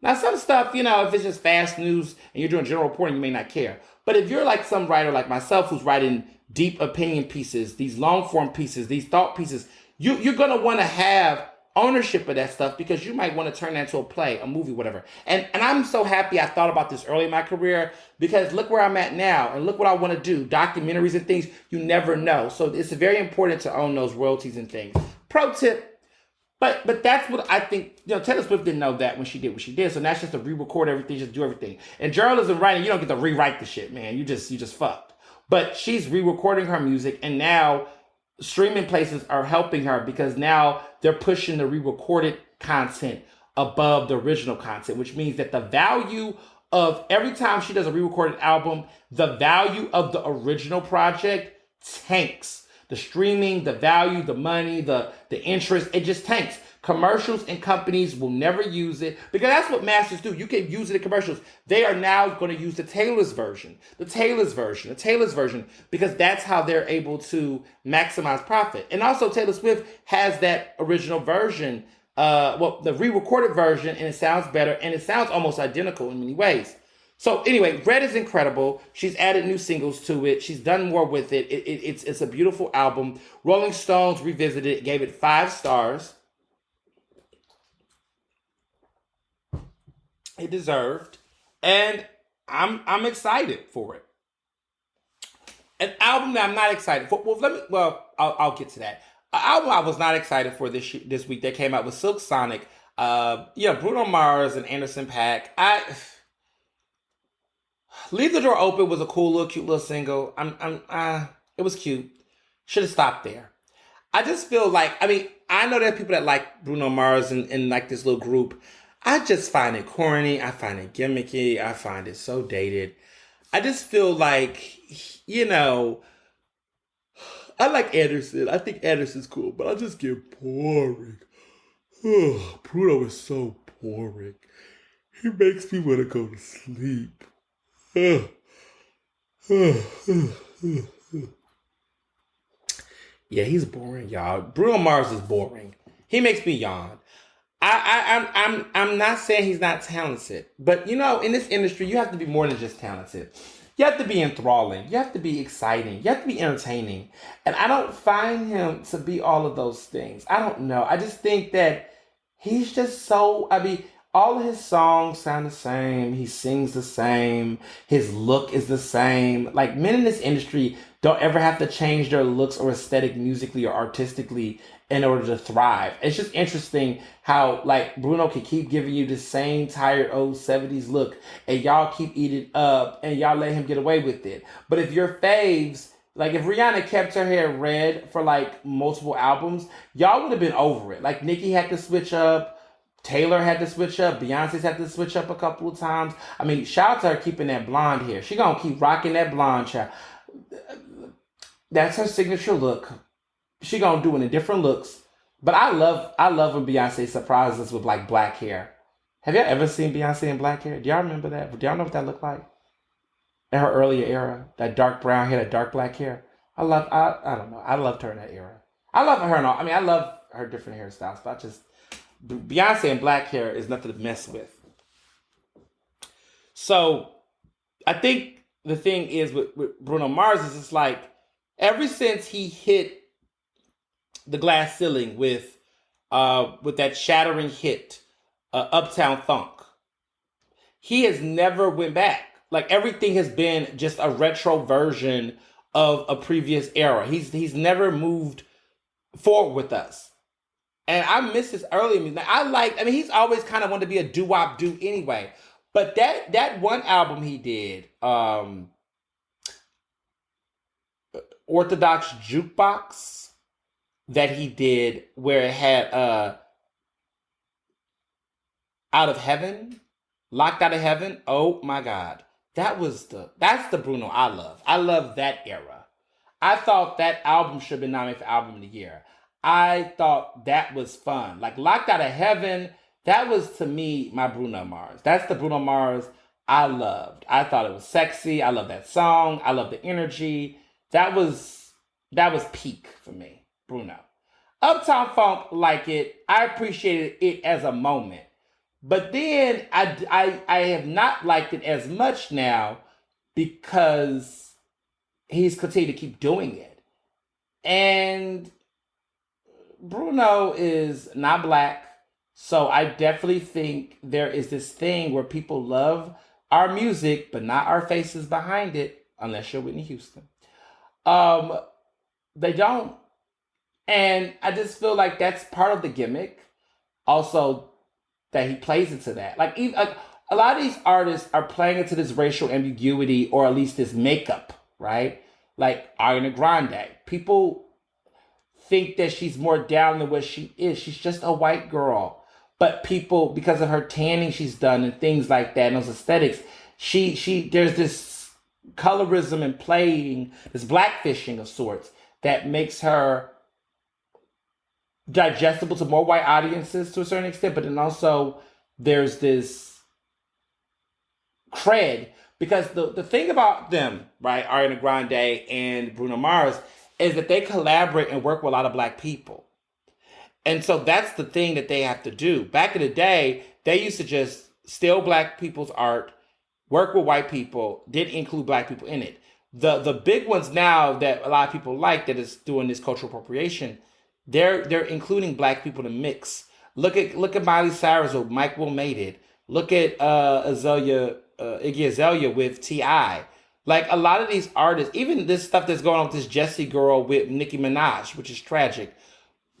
Now, some stuff, if it's just fast news and you're doing general reporting, you may not care. But if you're like some writer like myself who's writing deep opinion pieces, these long form pieces, these thought pieces, you're going to want to have ownership of that stuff, because you might want to turn that into a play, a movie, whatever. And I'm so happy I thought about this early in my career, because look where I'm at now and look what I want to do. Documentaries and things, you never know. So it's very important to own those royalties and things. Pro tip. But that's what I think. Taylor Swift didn't know that when she did what she did. So now she has to re-record everything, just do everything. And journalism writing, you don't get to rewrite the shit, man. You just fucked. But she's re-recording her music, and now streaming places are helping her, because now they're pushing the re-recorded content above the original content, which means that the value of every time she does a re-recorded album, the value of the original project tanks. The streaming, the value, the money, the interest, it just tanks. Commercials and companies will never use it, because that's what masters do. You can use it in commercials. They are now going to use the Taylor's version, because that's how they're able to maximize profit. And also Taylor Swift has that original version, the re-recorded version, and it sounds better, and it sounds almost identical in many ways. So anyway, Red is incredible. She's added new singles to it. She's done more with it. It's a beautiful album. Rolling Stones revisited it, gave it 5 stars. It deserved, and I'm excited for it. An album that I'm not excited for. I'll get to that. An album I was not excited for this week that came out with Silk Sonic. Bruno Mars and Anderson Paak. I Leave the Door Open was a cool little, cute little single. It was cute. Should have stopped there. I just feel like, I know there are people that like Bruno Mars and like this little group. I just find it corny. I find it gimmicky. I find it so dated. I just feel like, I like Anderson. I think Anderson's cool, but I just get boring. Bruno is so boring. He makes me want to go to sleep. Yeah, he's boring, y'all. Bruno Mars is boring. He makes me yawn. I'm not saying he's not talented, but in this industry, you have to be more than just talented. You have to be enthralling. You have to be exciting. You have to be entertaining. And I don't find him to be all of those things. I don't know. I just think that he's just so, all of his songs sound the same. He sings the same. His look is the same. Like, men in this industry don't ever have to change their looks or aesthetic musically or artistically in order to thrive. It's just interesting how, like, Bruno can keep giving you the same tired old 70s look and y'all keep eating up and y'all let him get away with it. But if your faves, like if Rihanna kept her hair red for like multiple albums, y'all would have been over it. Like Nicki had to switch up. Taylor had to switch up. Beyonce's had to switch up a couple of times. Shout out to her keeping that blonde hair. She gonna keep rocking that blonde, child. That's her signature look. She gonna do it in different looks. But I love when Beyonce surprises us with like black hair. Have y'all ever seen Beyonce in black hair? Do y'all remember that? Do y'all know what that looked like? In her earlier era, that dark brown hair, that dark black hair. I don't know. I loved her in that era. I love her and all. I love her different hairstyles, but Beyonce in black hair is nothing to mess with. So I think the thing is with Bruno Mars is it's like ever since he hit the glass ceiling with that shattering hit, Uptown Funk, he has never went back. Like everything has been just a retro version of a previous era. He's never moved forward with us. And I miss his early music. He's always kind of wanted to be a doo-wop dude anyway. But that one album he did, Orthodox Jukebox, that he did where it had Out of Heaven, Locked Out of Heaven. Oh my God. That's the Bruno I love. I love that era. I thought that album should have been nominated for Album of the Year. I thought that was fun. Like Locked Out of Heaven, that was to me my Bruno Mars. That's the Bruno Mars I loved. I thought it was sexy. I love that song. I love the energy. That was peak for me, Bruno. Uptown Funk, like it. I appreciated it as a moment. But then I have not liked it as much now because he's continued to keep doing it. And Bruno is not black. So I definitely think there is this thing where people love our music, but not our faces behind it, unless you're Whitney Houston. They don't. And I just feel like that's part of the gimmick. Also, that he plays into that. Like a lot of these artists are playing into this racial ambiguity, or at least this makeup, right? Like Ariana Grande. People think that she's more down than what she is. She's just a white girl. But people, because of her tanning she's done and things like that, and those aesthetics, there's this colorism and playing, this blackfishing of sorts that makes her digestible to more white audiences to a certain extent. But then also there's this cred, because the thing about them, right, Ariana Grande and Bruno Mars, is that they collaborate and work with a lot of black people. And so that's the thing that they have to do. Back in the day, they used to just steal black people's art, work with white people, didn't include black people in it. The big ones now that a lot of people like that is doing this cultural appropriation, they're including black people in the mix. Look at Miley Cyrus or Mike Will Made It. Look at Iggy Azalea with T.I. Like a lot of these artists, even this stuff that's going on with this Jessie girl with Nicki Minaj, which is tragic.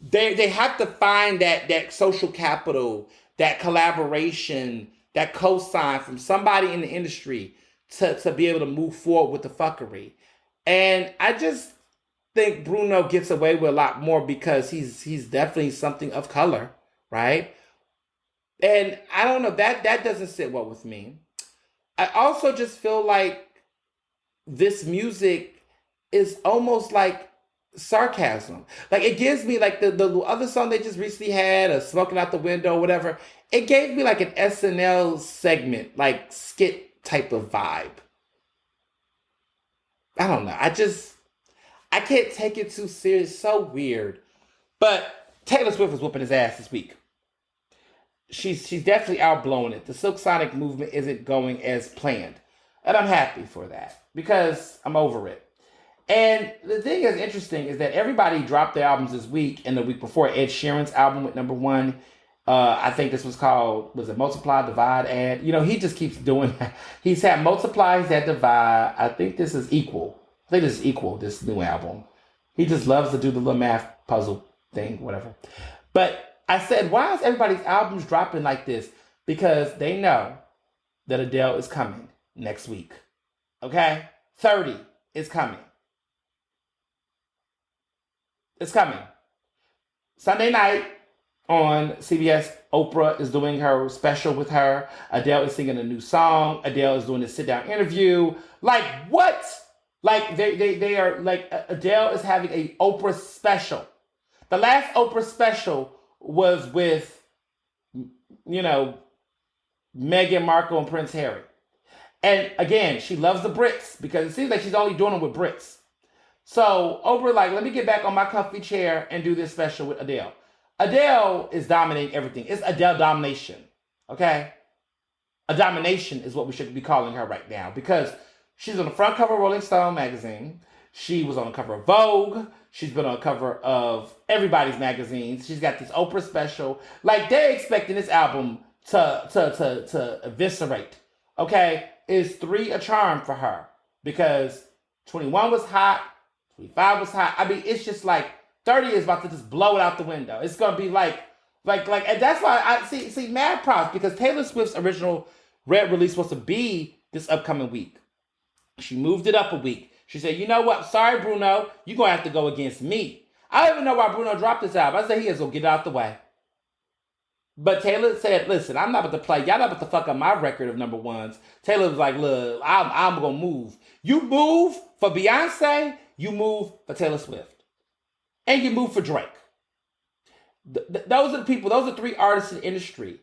They have to find that social capital, that collaboration, that cosign from somebody in the industry to be able to move forward with the fuckery. And I just think Bruno gets away with a lot more because he's definitely something of color, right? And I don't know, that doesn't sit well with me. I also just feel like this music is almost like sarcasm. Like it gives me like the other song they just recently had, a smoking out the window, whatever. It gave me like an SNL segment, like skit type of vibe. I don't know. I can't take it too serious. So weird. But Taylor Swift was whooping his ass this week. She's definitely outblowing it. The Silk Sonic movement isn't going as planned. And I'm happy for that because I'm over it. And the thing that's interesting is that everybody dropped their albums this week and the week before. Ed Sheeran's album went number one. I think this was it Multiply, Divide, Add? You know, he just keeps doing that. He's had Multiply, he's had Divide. I think this is Equal. This new album. He just loves to do the little math puzzle thing, whatever. But I said, why is everybody's albums dropping like this? Because they know that Adele is coming next week. Okay? 30 is coming. It's coming. Sunday night on CBS, Oprah is doing her special with her. Adele is singing a new song. Adele is doing a sit-down interview. Like, what? Like, they are, like, Adele is having a Oprah special. The last Oprah special was with, you know, Meghan Markle and Prince Harry. And again, she loves the Brits because it seems like she's only doing it with Brits. So Oprah like, let me get back on my comfy chair and do this special with Adele. Adele is dominating everything. It's Adele domination. Okay? A domination is what we should be calling her right now because she's on the front cover of Rolling Stone magazine. She was on the cover of Vogue. She's been on the cover of everybody's magazines. She's got this Oprah special. Like, they're expecting this album to eviscerate. Okay? Is 3 a charm for her? Because 21 was hot. 25 was hot. I mean, it's just like 30 is about to just blow it out the window. It's going to be like, and that's why I see mad props because Taylor Swift's original Red release was to be this upcoming week. She moved it up a week. She said, you know what? Sorry, Bruno. You're going to have to go against me. I don't even know why Bruno dropped this album. I said he is going to get it out the way. But Taylor said, listen, I'm not about to play. Y'all not about to fuck up my record of number ones. Taylor was like, look, I'm going to move. You move for Beyonce, you move for Taylor Swift. And you move for Drake. Those are the people, those are 3 artists in the industry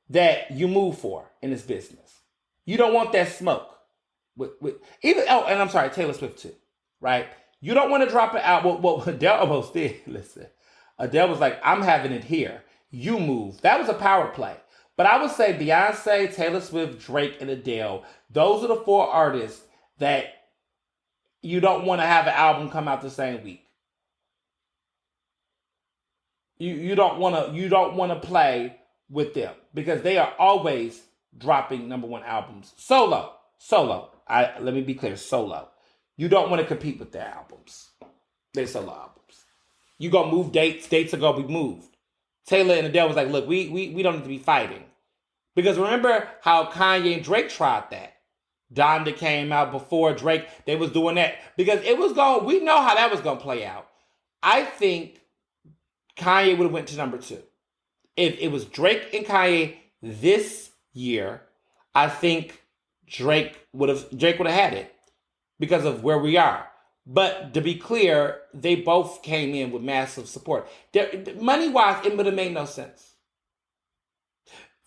that you move for in this business. You don't want that smoke. And I'm sorry, Taylor Swift too, right? You don't want to drop it out. Well, Adele almost did. Listen, Adele was like, I'm having it here. You move. That was a power play. But I would say Beyonce, Taylor Swift, Drake, and Adele, those are the 4 artists that you don't want to have an album come out the same week. You don't want to play with them because they are always dropping number 1 albums. Solo. Let me be clear, solo. You don't want to compete with their albums. They're solo albums. You gonna move dates are gonna be moved. Taylor and Adele was like, look, we don't need to be fighting. Because remember how Kanye and Drake tried that. Donda came out before Drake. They was doing that. Because we know how that was going to play out. I think Kanye would have went to number 2. If it was Drake and Kanye this year, I think Drake would have had it. Because of where we are. But to be clear, they both came in with massive support. Money-wise, it would have made no sense.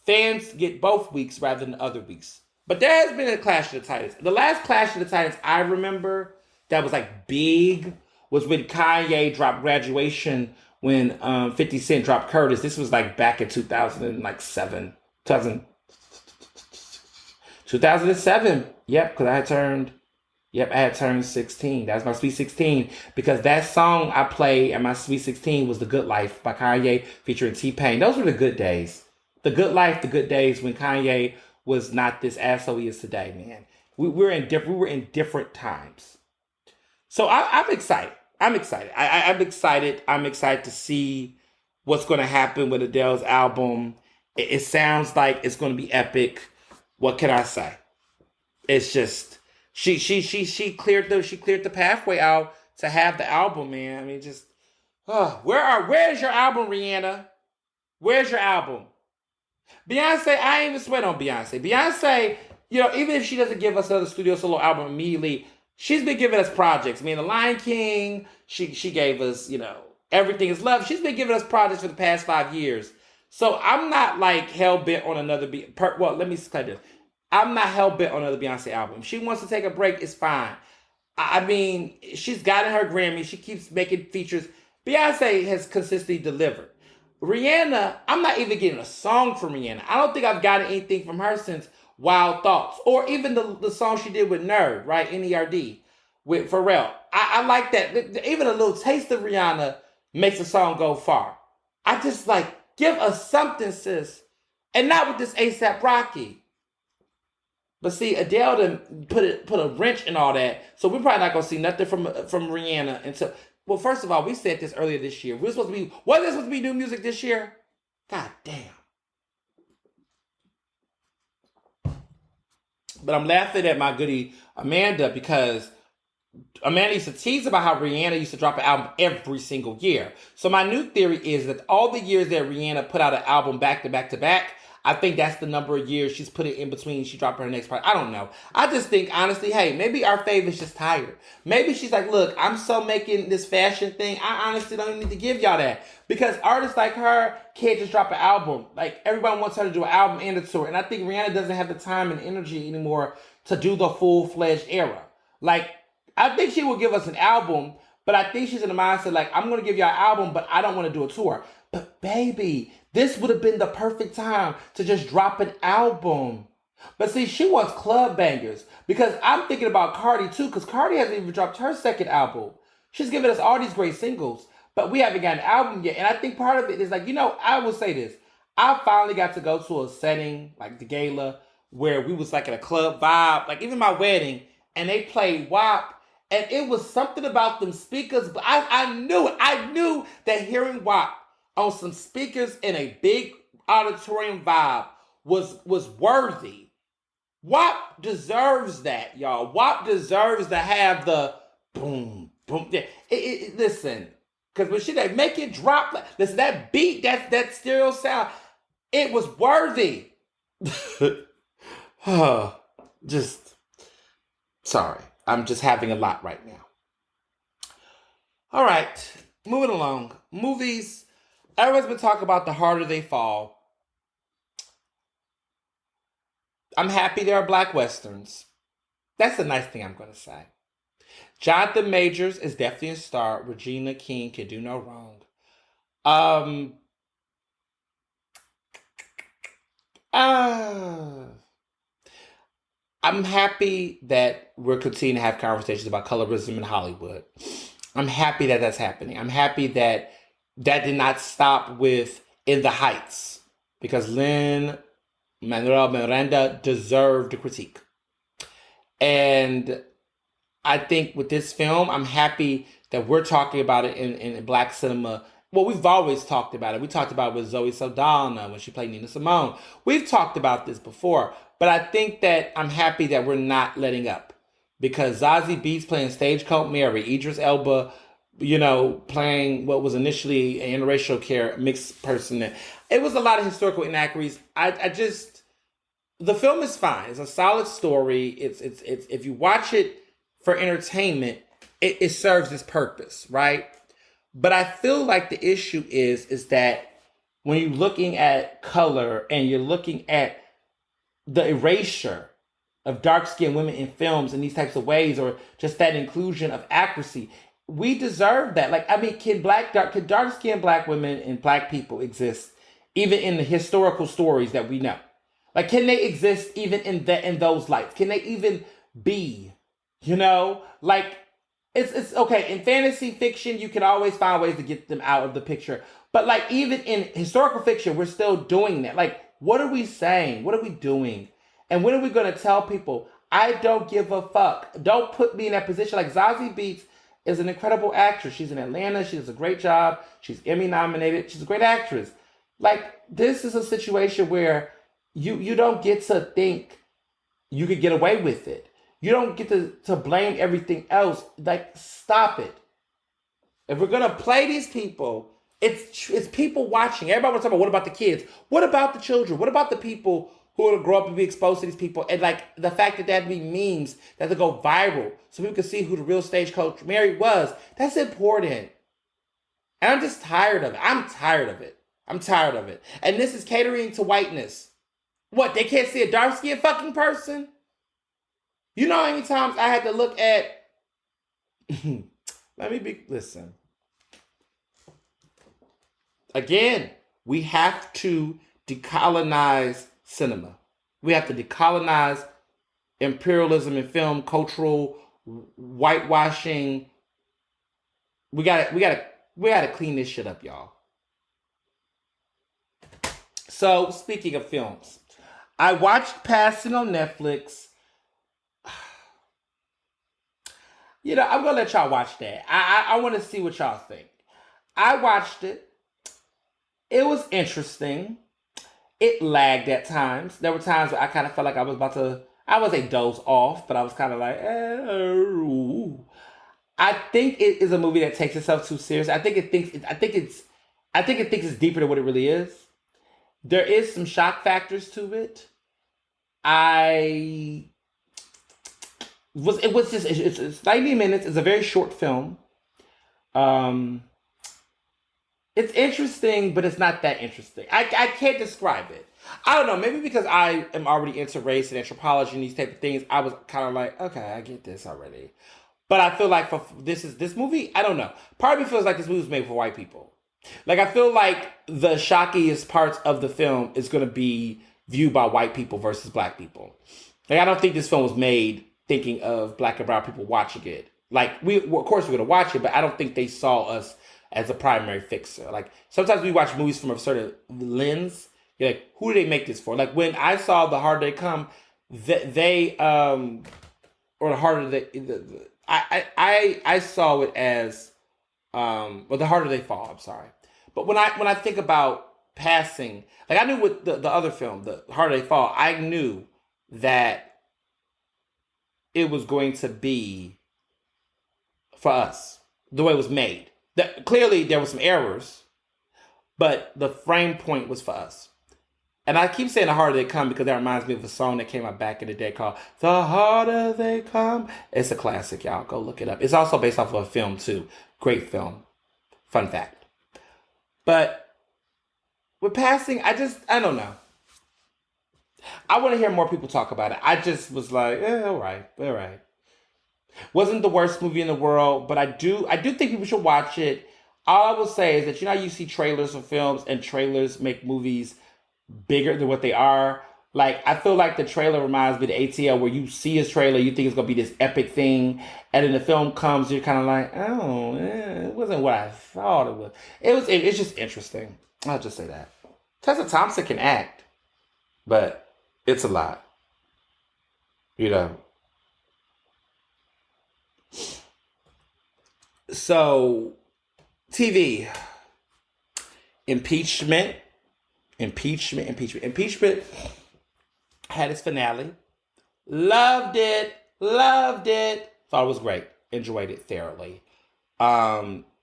Fans get both weeks rather than other weeks. But there has been a Clash of the Titans. The last Clash of the Titans I remember that was like big was when Kanye dropped Graduation when 50 Cent dropped Curtis. This was like back in 2007. 2007. Yep, because I had turned 16. That was my Sweet 16. Because that song I played at my Sweet 16 was The Good Life by Kanye featuring T-Pain. Those were the good days. The Good Life, the good days when Kanye was not this asshole he is today, man. We were in different times. So I'm excited. I'm excited. I'm excited. I'm excited to see what's going to happen with Adele's album. It sounds like it's going to be epic. What can I say? It's just she cleared the pathway out to have the album, man. I mean, just where's your album, Rihanna? Where's your album? Beyonce, I ain't even sweat on Beyonce. Beyonce, even if she doesn't give us another studio solo album immediately, she's been giving us projects. I mean, The Lion King, she gave us, Everything Is Love. She's been giving us projects for the past 5 years. So I'm not like hell bent on another. Let me say this. I'm not hell bent on another Beyonce album. If she wants to take a break, it's fine. I mean, she's gotten her Grammy. She keeps making features. Beyonce has consistently delivered. Rihanna, I'm not even getting a song from Rihanna. I don't think I've gotten anything from her since Wild Thoughts, or even the song she did with Nerd, right? Nerd with Pharrell. I like that. Even a little taste of Rihanna makes a song go far. I just like, give us something, sis. And not with this ASAP Rocky. But see, Adele done put a wrench in all that. So we're probably not going to see nothing from Rihanna until... Well, first of all, we said this earlier this year. Wasn't there supposed to be new music this year? God damn. But I'm laughing at my goodie Amanda, because Amanda used to tease about how Rihanna used to drop an album every single year. So my new theory is that all the years that Rihanna put out an album back to back to back, I think that's the number of years she's put it in between she dropped her next part. I don't know. I just think, honestly, hey, maybe our fave is just tired. Maybe she's like, look, I'm so making this fashion thing, I honestly don't even need to give y'all that. Because artists like her can't just drop an album. Like, everybody wants her to do an album and a tour. And I think Rihanna doesn't have the time and energy anymore to do the full-fledged era. Like, I think she will give us an album, but I think she's in the mindset like, I'm going to give y'all an album, but I don't want to do a tour. But baby, this would have been the perfect time to just drop an album. But see, she wants club bangers, because I'm thinking about Cardi too, because Cardi hasn't even dropped her second album. She's given us all these great singles, but we haven't got an album yet. And I think part of it is like, I will say this. I finally got to go to a setting like the gala where we was like in a club vibe, like even my wedding, and they played WAP. And it was something about them speakers, but I knew it. I knew that hearing WAP on some speakers in a big auditorium vibe was worthy. WAP deserves that, y'all. WAP deserves to have the boom, boom. Yeah. Listen, because when she like make it drop, listen, that beat, that stereo sound, it was worthy. Just sorry. I'm just having a lot right now. All right, moving along. Movies. Everyone's been talking about The Harder They Fall. I'm happy there are Black Westerns. That's the nice thing I'm going to say. Jonathan Majors is definitely a star. Regina King can do no wrong. I'm happy that we're continuing to have conversations about colorism in Hollywood. I'm happy that that's happening. I'm happy that that did not stop with In the Heights, because Lin-Manuel Miranda deserved a critique. And I think with this film, I'm happy that we're talking about it in Black cinema. Well, we've always talked about it. We talked about it with Zoe Saldana when she played Nina Simone. We've talked about this before. But I think that I'm happy that we're not letting up. Because Zazie Beetz playing Stagecoach Mary, Idris Elba, playing what was initially an interracial mixed person. It was a lot of historical inaccuracies. The film is fine. It's a solid story. It's if you watch it for entertainment, it serves its purpose, right? But I feel like the issue is that when you're looking at color and you're looking at the erasure of dark-skinned women in films in these types of ways, or just that inclusion of accuracy, we deserve that. Like, I mean, can dark-skinned Black women and Black people exist even in the historical stories that we know? Like, can they exist even in those lights? Can they even be? Like, it's okay. In fantasy fiction, you can always find ways to get them out of the picture. But like, even in historical fiction, we're still doing that. Like, what are we saying? What are we doing? And when are we going to tell people, I don't give a fuck? Don't put me in that position. Like Zazie Beetz is an incredible actress. She's in Atlanta. She does a great job. She's Emmy nominated. She's a great actress. Like, this is a situation where you don't get to think you could get away with it. You don't get to blame everything else. Like, stop it. If we're gonna play these people, it's people watching. Everybody wants to talk about, what about the kids? What about the children? What about the people who are gonna grow up and be exposed to these people? And like the fact that that'd be memes that they go viral so people can see who the real Stagecoach Mary was. That's important. And I'm just tired of it. I'm tired of it. I'm tired of it. And this is catering to whiteness. What, they can't see a dark-skinned fucking person? You know how many times I had to look at... Listen. Again, we have to decolonize cinema. We have to decolonize imperialism in film, cultural whitewashing. We gotta clean this shit up, y'all. So, speaking of films, I watched Passing on Netflix. You know, I'm going to let y'all watch that. I want to see what y'all think. I watched it. It was interesting. It lagged at times. There were times where I kind of felt like I was a doze off, but I was kind of like, I think it is a movie that takes itself too serious. I think it thinks it's deeper than what it really is. There is some shock factors to it. It's 90 minutes. It's a very short film. It's interesting, but it's not that interesting. I can't describe it. I don't know. Maybe because I am already into race and anthropology and these type of things, I was kind of like, okay, I get this already. But I feel like this movie, I don't know. Part of me feels like this movie was made for white people. Like, I feel like the shockiest parts of the film is going to be viewed by white people versus black people. Like, I don't think this film was made thinking of black and brown people watching it. Like, of course we're going to watch it, but I don't think they saw us as a primary fixer. Like, sometimes we watch movies from a certain lens. You're like, who do they make this for? Like, when I saw The Harder They Come, I saw it as, The Harder They Fall, I'm sorry. But when I think about Passing, like, I knew with the other film, The Harder They Fall, I knew that it was going to be for us, the way it was made. Clearly, there were some errors, but the frame point was for us. And I keep saying The Harder They Come because that reminds me of a song that came out back in the day called The Harder They Come. It's a classic, y'all. Go look it up. It's also based off of a film, too. Great film. Fun fact. But with Passing, I don't know. I want to hear more people talk about it. I just was like, all right. Wasn't the worst movie in the world, but I do think people should watch it. All I will say is that, you know, you see trailers for films and trailers make movies bigger than what they are. Like, I feel like the trailer reminds me of the ATL, where you see his trailer, you think it's going to be this epic thing, and then the film comes, you're kind of like, oh, it wasn't what I thought it was. It's just interesting. I'll just say that. Tessa Thompson can act, but it's a lot. You know. So, TV. Impeachment had its finale. Loved it. Thought it was great. Enjoyed it thoroughly.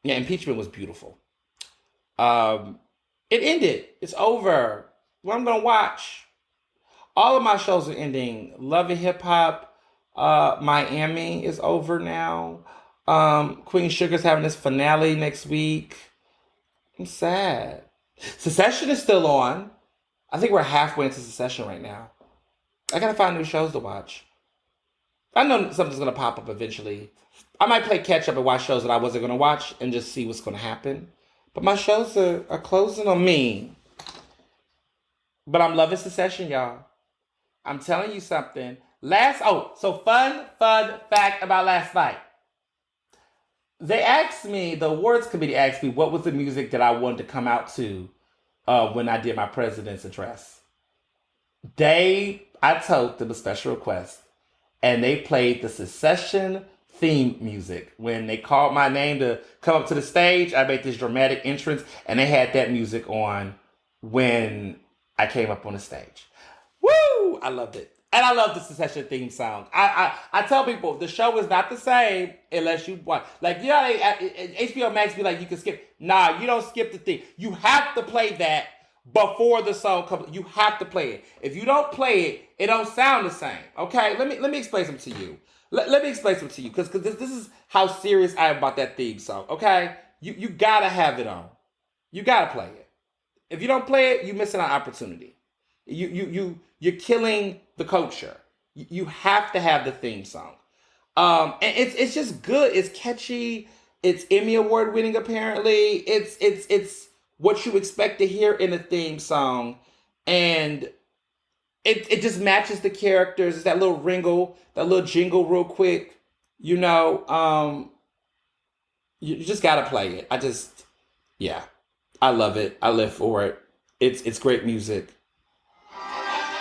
Impeachment was beautiful. It ended. It's over. What I'm gonna watch. All of my shows are ending. Love and Hip Hop. Miami is over now. Queen Sugar's having this finale next week. I'm sad. Succession is still on. I think we're halfway into Succession right now. I gotta find new shows to watch. I know something's gonna pop up eventually. I might play catch up and watch shows that I wasn't gonna watch and just see what's gonna happen. But my shows are closing on me. But I'm loving Succession, y'all. I'm telling you something. Fun fact about last night. They asked me, the awards committee asked me, what was the music that I wanted to come out to when I did my president's address. I told them a special request, and they played the Succession theme music. When they called my name to come up to the stage, I made this dramatic entrance, and they had that music on when I came up on the stage. Woo! I loved it. And I love the Succession theme song. I tell people, the show is not the same unless you watch. Like, you know, HBO Max be like, you can skip. Nah, you don't skip the thing. You have to play that before the song comes. You have to play it. If you don't play it, it don't sound the same. Okay? Let me explain something to you. Let me explain something to you. Because this is how serious I am about that theme song. Okay? You gotta have it on. You gotta play it. If you don't play it, you're missing an opportunity. You're killing the culture. You have to have the theme song. And it's just good. It's catchy. It's Emmy Award winning apparently. It's what you expect to hear in a theme song. And it just matches the characters. It's that little ringle, that little jingle real quick. You know, you just gotta play it. I love it. I live for it. It's great music.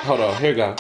Hold on, here we go.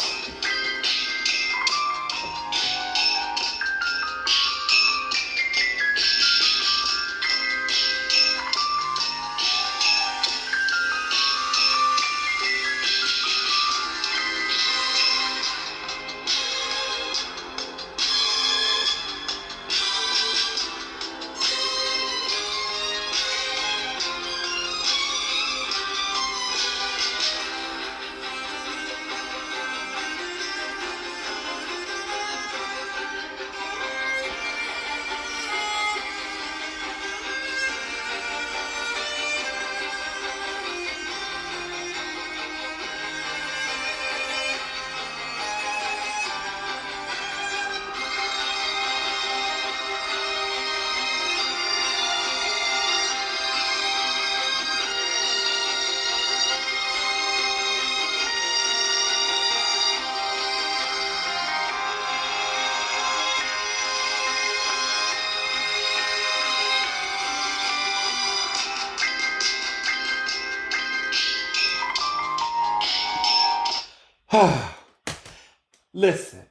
Listen,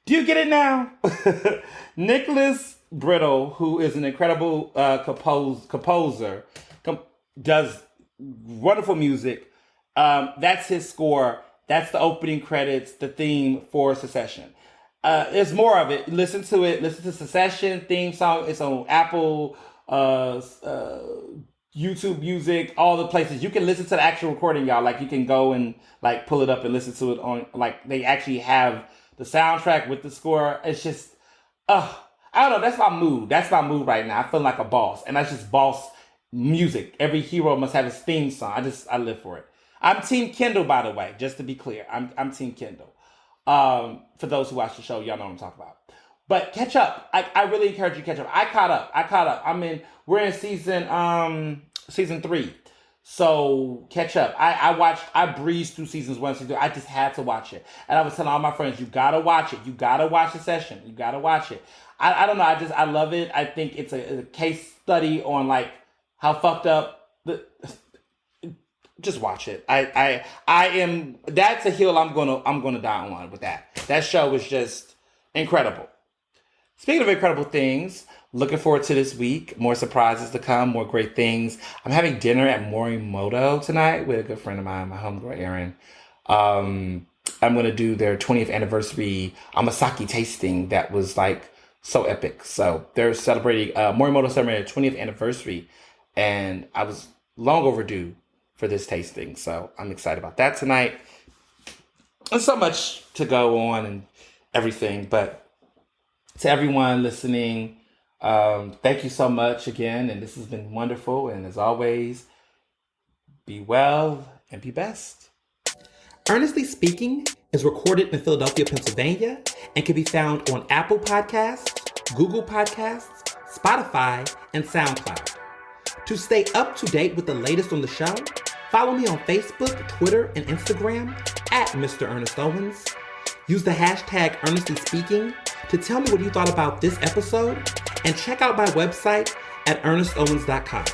do you get it now? Nicholas Brittle, who is an incredible composer, does wonderful music. That's his score. That's the opening credits, the theme for Succession. There's more of it. Listen to it. Listen to Succession theme song. It's on Apple, YouTube Music, all the places. You can listen to the actual recording, y'all. Like, you can go and like pull it up and listen to it on, like, they actually have the soundtrack with the score. It's just, I don't know. That's my mood. That's my mood right now. I feel like a boss, and that's just boss music. Every hero must have his theme song. I live for it. I'm Team Kendall, by the way, just to be clear. I'm Team Kendall. For those who watch the show, y'all know what I'm talking about. But catch up. I really encourage you to catch up. I caught up. We're in season 3. So catch up. I breezed through seasons 1, season 2. I just had to watch it. And I was telling all my friends, you gotta watch it. You gotta watch the session. You gotta watch it. I don't know. I love it. I think it's a case study on like how fucked up just watch it. I am, that's a hill I'm gonna die on with that. That show was just incredible. Speaking of incredible things, looking forward to this week. More surprises to come, more great things. I'm having dinner at Morimoto tonight with a good friend of mine, my homegirl Erin. I'm going to do their 20th anniversary Amasaki tasting that was like so epic. So they're celebrating, Morimoto celebrated their 20th anniversary, and I was long overdue for this tasting. So I'm excited about that tonight. There's so much to go on and everything, but to everyone listening, thank you so much again. And this has been wonderful. And as always, be well and be best. Earnestly Speaking is recorded in Philadelphia, Pennsylvania, and can be found on Apple Podcasts, Google Podcasts, Spotify, and SoundCloud. To stay up to date with the latest on the show, follow me on Facebook, Twitter, and Instagram at Mr. Ernest Owens. Use the hashtag Ernestly Speaking to tell me what you thought about this episode, and check out my website at ernestowens.com.